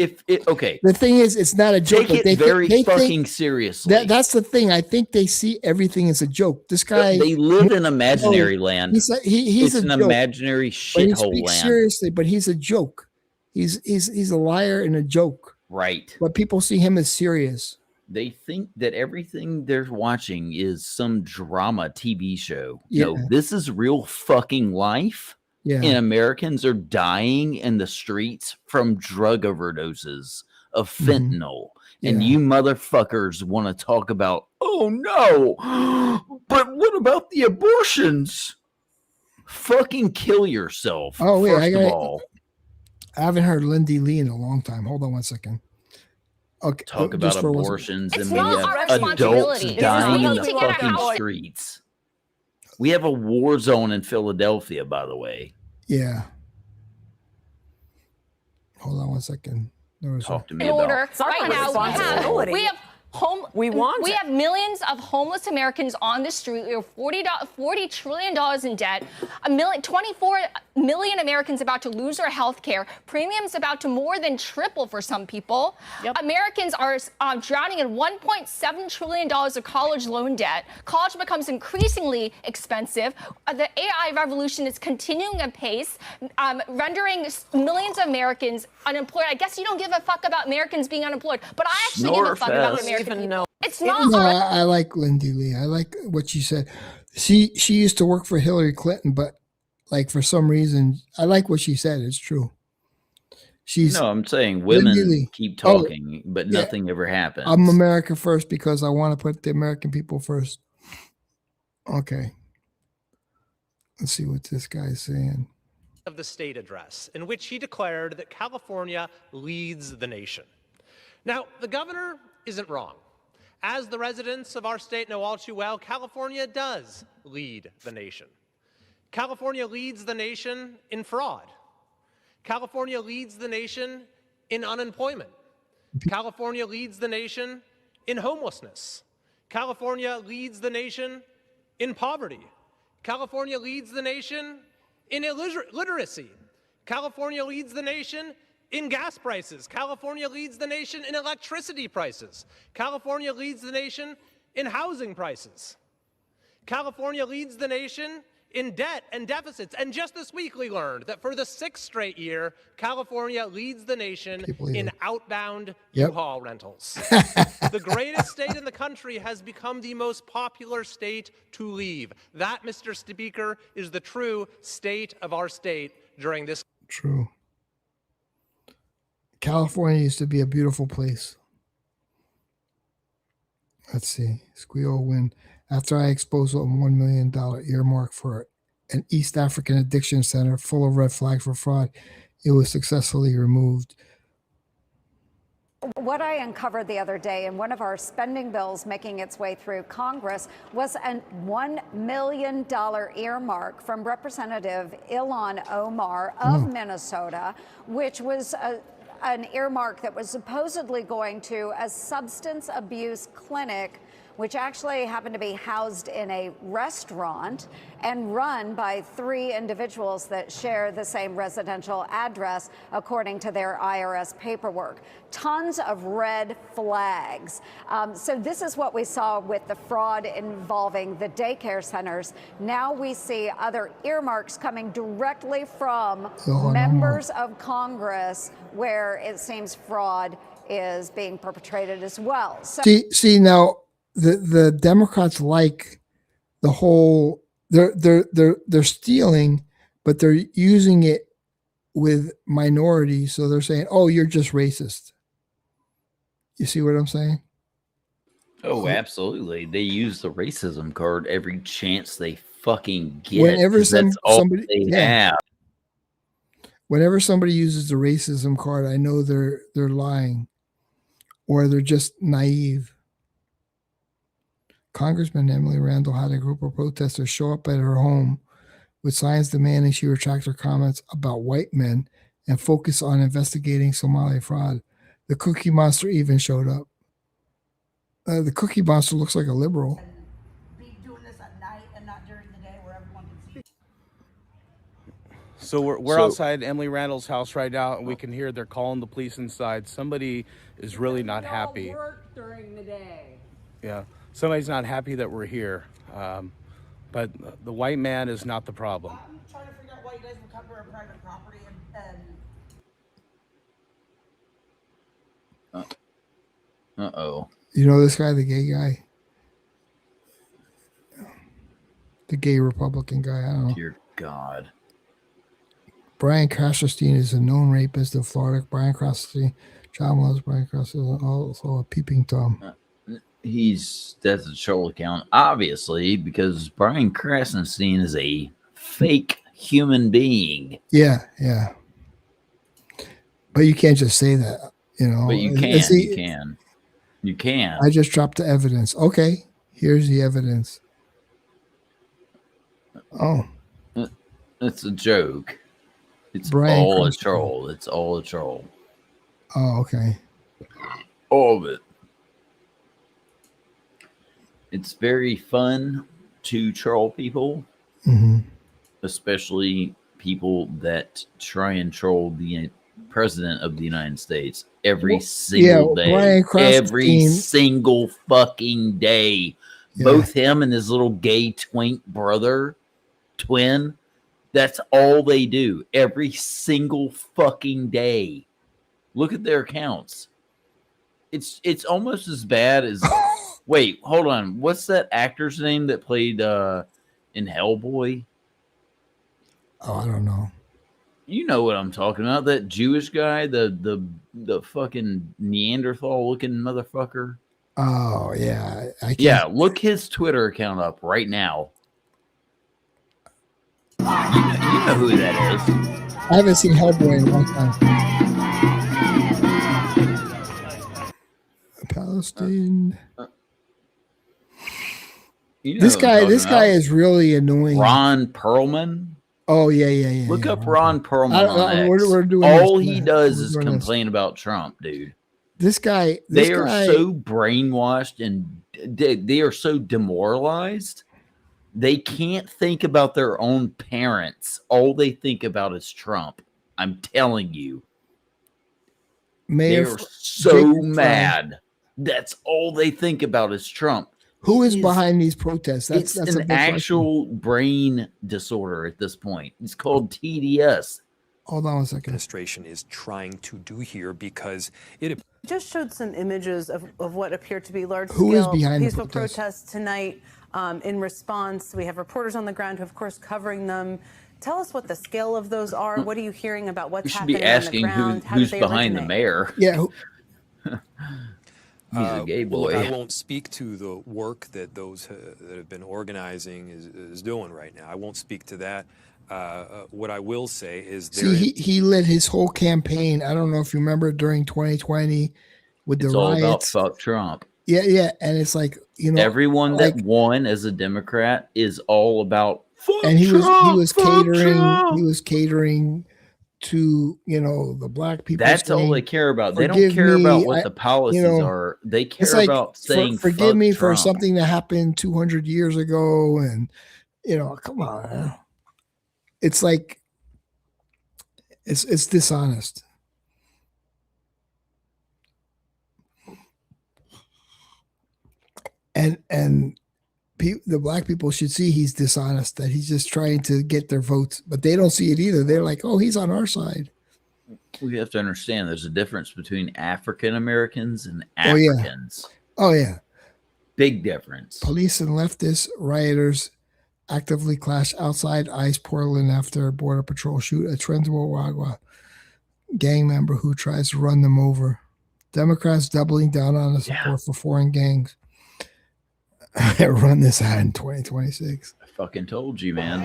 okay. The thing is, it's not a joke. Take but it they very they fucking think seriously. that's the thing. I think they see everything as a joke. This guy, They live in imaginary land. he's It's a an joke. imaginary But he shithole speaks land. seriously, but he's a joke. He's a liar and a joke. Right. But people see him as serious. They think that everything they're watching is some drama TV show. Yeah. No, this is real fucking life. Yeah. And Americans are dying in the streets from drug overdoses of fentanyl. And Yeah. you motherfuckers want to talk about, oh no, but what about the abortions? Fucking kill yourself. Oh, wait, first I of got- all. I haven't heard Lindy Lee in a long time. Hold on one second. Okay. Talk just about for 1 second. abortions, It's and we not our have adults responsibility. dying We in need the to get our fucking house- streets. We have a war zone in Philadelphia, by the way. Yeah. Hold on one second. There was Talk to me In about order, our right now responsibility. we have We want we it. have millions of homeless Americans on the street. We have $40 trillion in debt. 24 million Americans about to lose their health care. Premiums about to more than triple for some people. Yep. Americans are drowning in $1.7 trillion of college loan debt. College becomes increasingly expensive. The AI revolution is continuing apace, rendering millions of Americans unemployed. I guess you don't give a fuck about Americans being unemployed, but I actually give a fuck about Snorefest. American Even people. know. It's not No, our I like Lindy Lee. I like what she said. She used to work for Hillary Clinton, but like for some reason, I like what she said. It's true. She's No, I'm saying women Lindy. keep Oh, talking, but yeah. nothing ever happens. I'm America first because I want to put the American people first. Okay. Let's see what this guy's saying. Of the state address, in which he declared that California leads the nation. Now, the governor isn't wrong. As the residents of our state know all too well, California does lead the nation. California leads the nation in fraud. California leads the nation in unemployment. California leads the nation in homelessness. California leads the nation in poverty. California leads the nation in illiteracy. California leads the nation in gas prices. California leads the nation in electricity prices. California leads the nation in housing prices. California leads the nation in debt and deficits. And just this week, we learned that for the 6th straight year, California leads the nation in outbound U-Haul rentals. The greatest state in the country has become the most popular state to leave. That, Mr. Speaker, is the true state of our state during this. True. California used to be a beautiful place. Let's see. Squeal win. After I exposed a $1 million earmark for an East African addiction center full of red flags for fraud, it was successfully removed. What I uncovered the other day in one of our spending bills making its way through Congress was a $1 million earmark from Representative Ilhan Omar of Minnesota, which was an earmark that was supposedly going to a substance abuse clinic, which actually happened to be housed in a restaurant and run by 3 individuals that share the same residential address, according to their IRS paperwork. Tons of red flags. So this is what we saw with the fraud involving the daycare centers. Now we see other earmarks coming directly from members of Congress where it seems fraud is being perpetrated as well. So See now, the Democrats like the whole they're stealing, but they're using it with minorities. So they're saying, "Oh, you're just racist." You see what I'm saying? Oh, absolutely. They use the racism card every chance they fucking get. Whenever 'cause that's all somebody they have. Whenever somebody uses the racism card, I know they're lying or they're just naive. Congressman Emily Randall had a group of protesters show up at her home with signs demanding she retract her comments about white men and focus on investigating Somali fraud. The Cookie Monster even showed up. The Cookie Monster looks like a liberal. Be doing this at night and not during the day where everyone can see. So we're outside Emily Randall's house right now, and we can hear they're calling the police inside. Somebody is really not happy. Work during the day. Yeah, somebody's not happy that we're here. But the white man is not the problem. I'm trying to figure out why you guys would cover a private property and Uh-oh. You know this guy, the gay guy? The gay Republican guy, I don't know. Dear God. Brian Krassenstein is a known rapist in Florida. Brian Krassenstein, child molester. Brian Krassenstein is also a peeping Tom. That's a troll account, obviously, because Brian Krassenstein is a fake human being. Yeah. But you can't just say that, you know. But you can. You can. I just dropped the evidence. Okay, here's the evidence. Oh. It's a joke. It's Brian all a Krassenstein. troll. It's all a troll. Oh, okay. All of it. It's very fun to troll people, especially people that try and troll the president of the United States every single day. Brian Every Krassenstein- single fucking day. Yeah. Both him and his little gay twink brother, twin, that's all they do every single fucking day. Look at their accounts. It's almost as bad as wait, hold on. What's that actor's name that played in Hellboy? Oh, I don't know. You know what I'm talking about. That Jewish guy, the fucking Neanderthal looking motherfucker. Oh, yeah. I can't. Yeah, look his Twitter account up right now. You know who that is. I haven't seen Hellboy in a long time. Palestine. You know This who I'm talking guy about. is really annoying. Ron Perlman. Oh, yeah. Look yeah. up Ron Perlman on X. We're doing All this. he does We're is doing this. complain about Trump, dude. This guy. They are so brainwashed and they are so demoralized. They can't think about their own parents. All they think about is Trump. I'm telling you. Mayor They're so mad. That's all they think about is Trump. Who is behind these protests? It's That's a an big question. actual brain disorder at this point. It's called TDS. Hold on a second. Administration is trying to do here because it just showed some images of what appear to be large-scale Who is behind the peaceful protests? protests tonight. In response, we have reporters on the ground who, of course, covering them. Tell us what the scale of those are. What are you hearing about what's We should happening be asking on the ground? How who's did they behind the originate? mayor. Yeah. He's a gay boy. Look, I won't speak to the work that those that have been organizing is doing right now. I won't speak to that. What I will say is He led his whole campaign. I don't know if you remember during 2020 with the It's all about riots. fuck Trump. Yeah, and it's like, you know, Everyone like, that won as a Democrat is all about fuck and he Trump, was fuck catering Trump. to, you know, the black people. That's all saying, they care about. They don't "Forgive care me, about what I-" the policies you know, are. They care it's like, about saying forgive fuck me for Trump." something that happened 200 years ago, and you know, come on, man. It's like it's dishonest. And the black people should see he's dishonest, that he's just trying to get their votes, but they don't see it either. They're like, oh, he's on our side. We have to understand there's a difference between African Americans and Oh, yeah. Africans. Oh yeah. Big difference. Police and leftist rioters actively clash outside ICE Portland after Border Patrol shoot a Transwagwa gang member who tries to run them over. Democrats doubling down on the support for foreign gangs. Run this out in 2026. I fucking told you, man.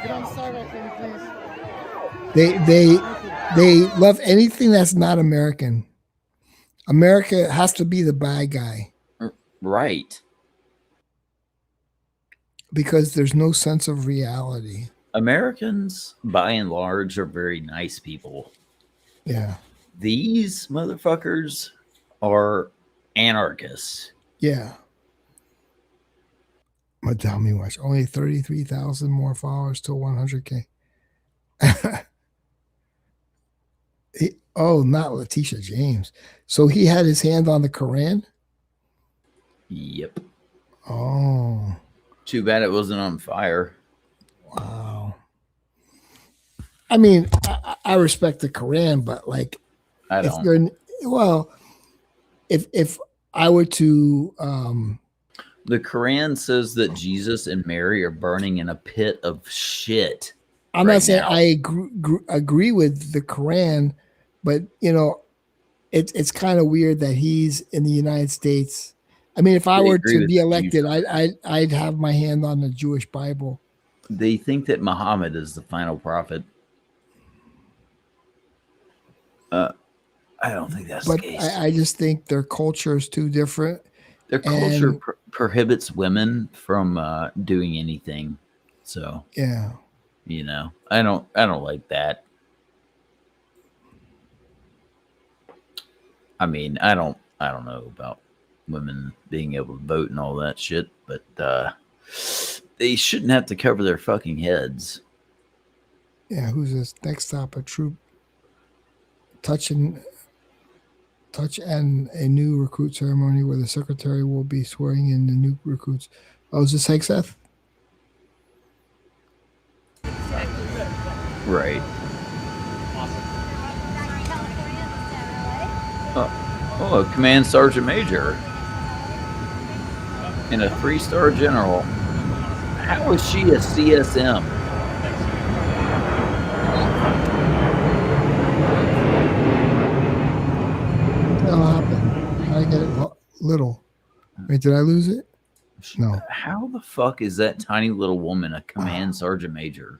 Get on the sidewalk for me, please. They love anything that's not American. America has to be the bad guy. Right. Because there's no sense of reality. Americans, by and large, are very nice people. Yeah. These motherfuckers are anarchists. Yeah. But tell me watch. Only 33,000 more followers to 100K. Not Letitia James. So he had his hand on the Quran? Yep. Oh. Too bad it wasn't on fire. Wow. I mean, I respect the Quran, but like, I if don't. you're, well, if I were to, The Quran says that Jesus and Mary are burning in a pit of shit. I'm right not saying now. I agree with the Quran, but you know, it's kind of weird that he's in the United States. I mean, if I They were agree to with be you. elected, I'd have my hand on the Jewish Bible. They think that Muhammad is the final prophet. I don't think that's But the case. I just think their culture is too different. Their culture and- prohibits women from doing anything. So, Yeah. you know, I don't like that. I mean, I don't know about women being able to vote and all that shit, but they shouldn't have to cover their fucking heads. Yeah. Who's this? Next stop, a troop touch and a new recruit ceremony where the secretary will be swearing in the new recruits. Oh, is this Hegseth? Right. Oh, a command sergeant major and a 3-star general. How is she a CSM? That'll happen. I get it little. Wait, did I lose it? No. How the fuck is that tiny little woman a command sergeant major?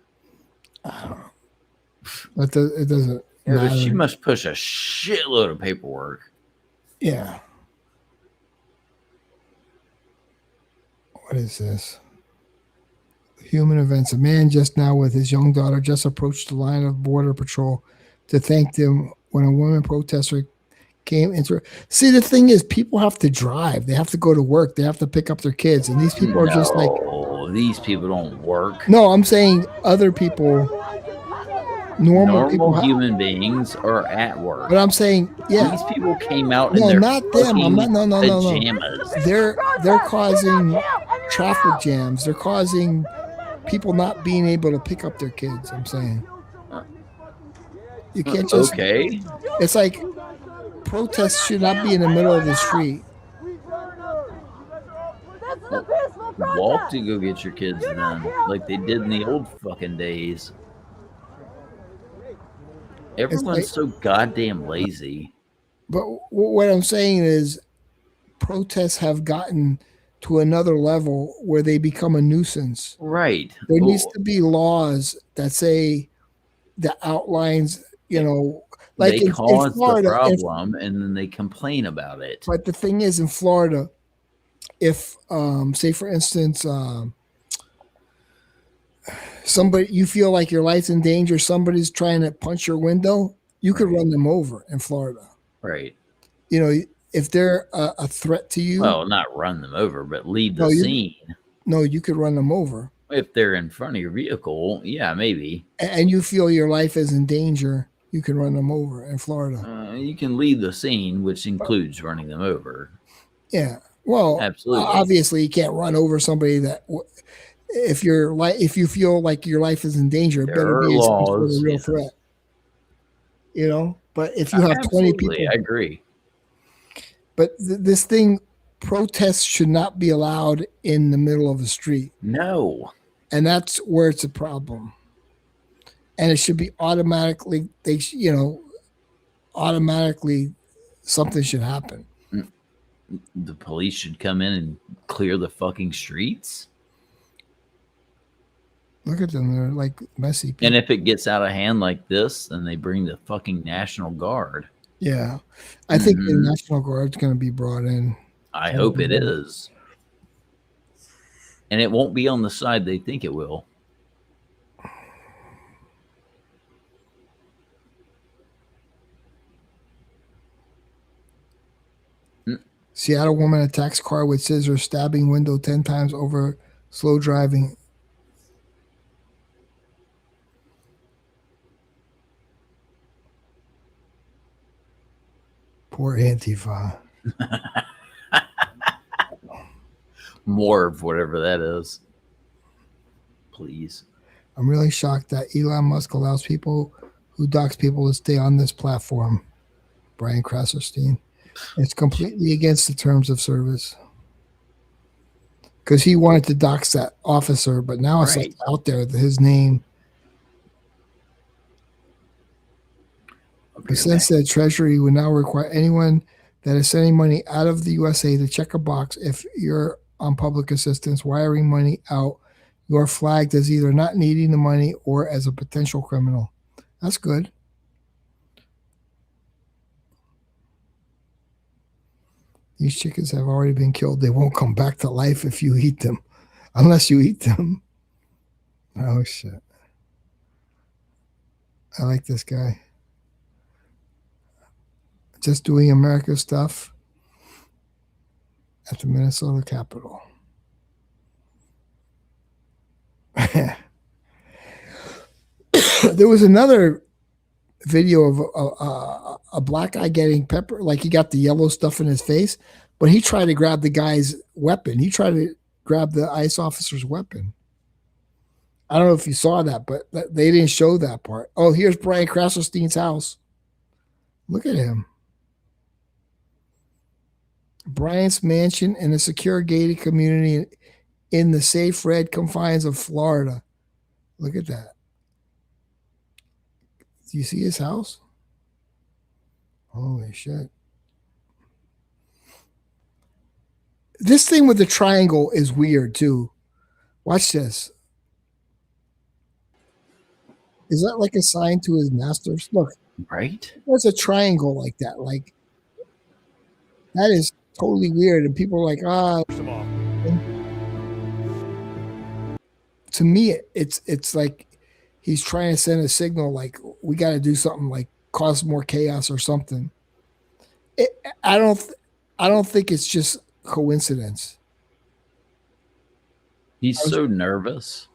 It doesn't Yeah, but matter. she must push a shitload of paperwork. Yeah. What is this? Human events. A man just now with his young daughter just approached the line of Border Patrol to thank them when a woman protester came into. See, the thing is, people have to drive. They have to go to work. They have to pick up their kids. And these people are just like, these people don't work. no, I'm saying other people Normal people. Normal human beings are at work. But I'm saying, yeah. These people came out in No, their not them. I'm not. No, pajamas. They're causing traffic jams. They're causing people not being able to pick up their kids. I'm saying. You can't just. Okay. It's like protests should not be in the middle of the street. Walk to go get your kids then, like they did in the old fucking days. Everyone's so goddamn lazy. But what I'm saying is, protests have gotten to another level where they become a nuisance. Right. There needs to be laws that say, that outlines, like they in cause Florida, the problem and then they complain about it. But the thing is, in Florida, if say for instance, somebody, you feel like your life's in danger, somebody's trying to punch your window, you could run them over in Florida. Right. If they're a threat to you. Well, not run them over, but leave the scene. No, you could run them over. If they're in front of your vehicle, yeah, maybe. And you feel your life is in danger, you can run them over in Florida. You can leave the scene, which includes running them over. Yeah. Well, absolutely. Obviously, you can't run over somebody that. If you feel like your life is in danger, it better be a real threat. But if you have 20 people, I agree. But this thing, protests should not be allowed in the middle of the street. No. And that's where it's a problem. And it should be automatically, automatically something should happen. The police should come in and clear the fucking streets. Look at them. They're like messy people. And if it gets out of hand like this, then they bring the fucking National Guard. Yeah. I think the National Guard's going to be brought in. I hope it is. And it won't be on the side they think it will. Seattle woman attacks car with scissors, stabbing window 10 times over slow driving. Poor Antifa. More of whatever that is. Please. I'm really shocked that Elon Musk allows people who dox people to stay on this platform. Brian Krasserstein. It's completely against the terms of service. Because he wanted to dox that officer, but now it's like out there, his name. The sense that Treasury would now require anyone that is sending money out of the USA to check a box if you're on public assistance, wiring money out, you are flagged as either not needing the money or as a potential criminal. That's good. These chickens have already been killed. They won't come back to life if you eat them, unless you eat them. Oh, shit. I like this guy. Just doing America stuff at the Minnesota Capitol. There was another video of a black guy getting pepper, like he got the yellow stuff in his face, but he tried to grab the guy's weapon. He tried to grab the ICE officer's weapon. I don't know if you saw that, but they didn't show that part. Oh, here's Brian Krasserstein's house. Look at him. Bryant's mansion in a secure gated community in the safe red confines of Florida. Look at that. Do you see his house? Holy shit. This thing with the triangle is weird too. Watch this. Is that like a sign to his masters? Look. Right? There's a triangle like that. Like, that is totally weird. And people are like, to me, it's like he's trying to send a signal like we got to do something, like cause more chaos or something. I don't think it's just coincidence. He's so nervous.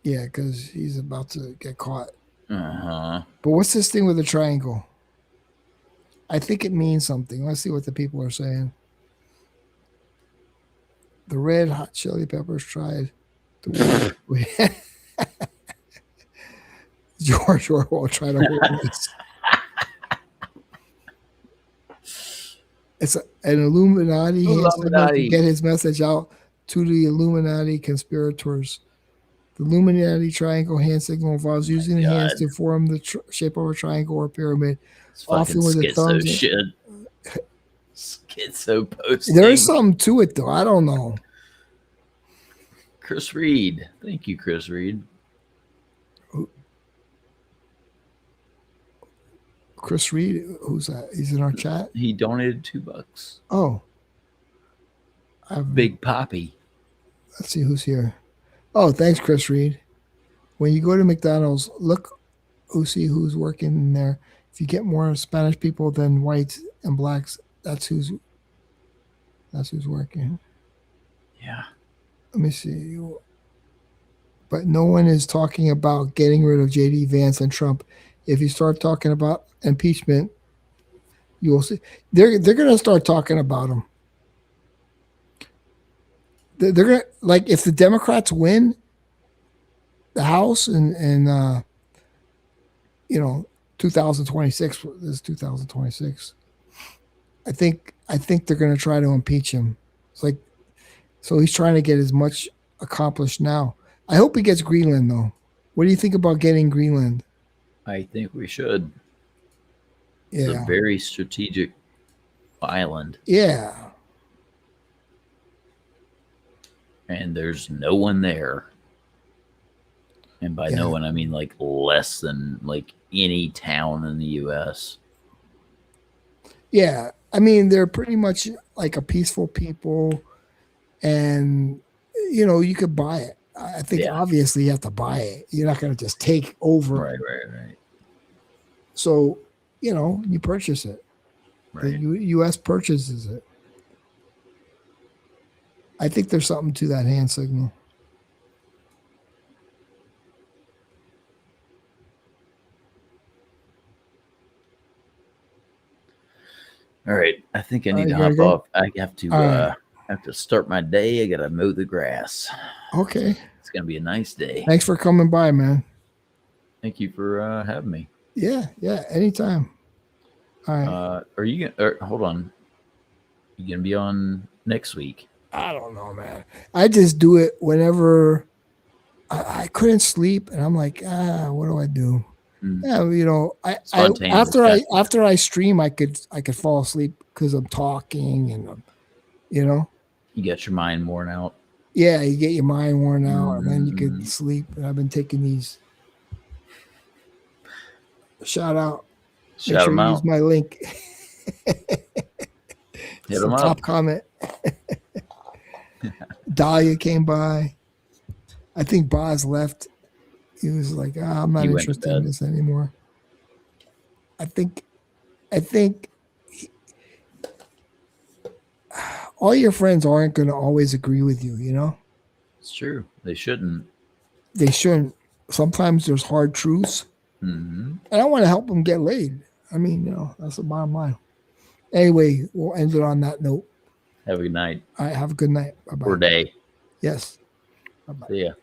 Yeah, because he's about to get caught. Uh-huh. But what's this thing with the triangle? I think it means something. Let's see what the people are saying. The Red Hot Chili Peppers tried to George Orwell tried to hold this. It's an Illuminati hand signal to get his message out to the Illuminati conspirators. The Illuminati triangle hand signal involves using the hands to form the shape of a triangle or pyramid, often with the thumbs. Schizo posting. There's something to it, though. I don't know. Chris Reed. Thank you, Chris Reed. Chris Reed, who's that? He's in our chat. He donated $2. Oh, Big Poppy. Let's see who's here. Oh, thanks, Chris Reed. When you go to McDonald's, look, see who's working in there. If you get more Spanish people than whites and blacks, that's who's working. Yeah. Let me see. But no one is talking about getting rid of JD Vance and Trump. If you start talking about impeachment, you will see they're going to start talking about him. They're going to, like, if the Democrats win the House and 2026, this is 2026. I think they're going to try to impeach him. It's like, so he's trying to get as much accomplished now. I hope he gets Greenland, though. What do you think about getting Greenland? I think we should. Yeah. It's a very strategic island. Yeah. And there's no one there. And by no one, I mean like less than like any town in the U.S. Yeah. I mean, they're pretty much like a peaceful people. And, you could buy it. I think obviously you have to buy it. You're not going to just take over. Right. So, you purchase it. Right. The U.S. purchases it. I think there's something to that hand signal. All right. I think I need to you gotta hop go? off. I have to start my day. I got to mow the grass. Okay. It's going to be a nice day. Thanks for coming by, man. Thank you for having me. Yeah. Anytime. All right. Are you going to, hold on. You going to be on next week? I don't know, man. I just do it whenever I couldn't sleep, and I'm like, what do I do? Yeah, after I stream, I could fall asleep because I'm talking and you get your mind worn out. Yeah, you get your mind worn out, and then you could sleep. And I've been taking these. Shout out. Shout them out. Use my link. Hit them up. Top comment. Dahlia came by. I think Boz left. He was like, I'm not interested in this anymore. I think all your friends aren't going to always agree with you, It's true. They shouldn't. They shouldn't. Sometimes there's hard truths. Mm-hmm. And I want to help them get laid. I mean, that's the bottom line. Anyway, we'll end it on that note. Have a good night. All right, have a good night. Bye-bye. Or day. Yes. Bye-bye. See ya.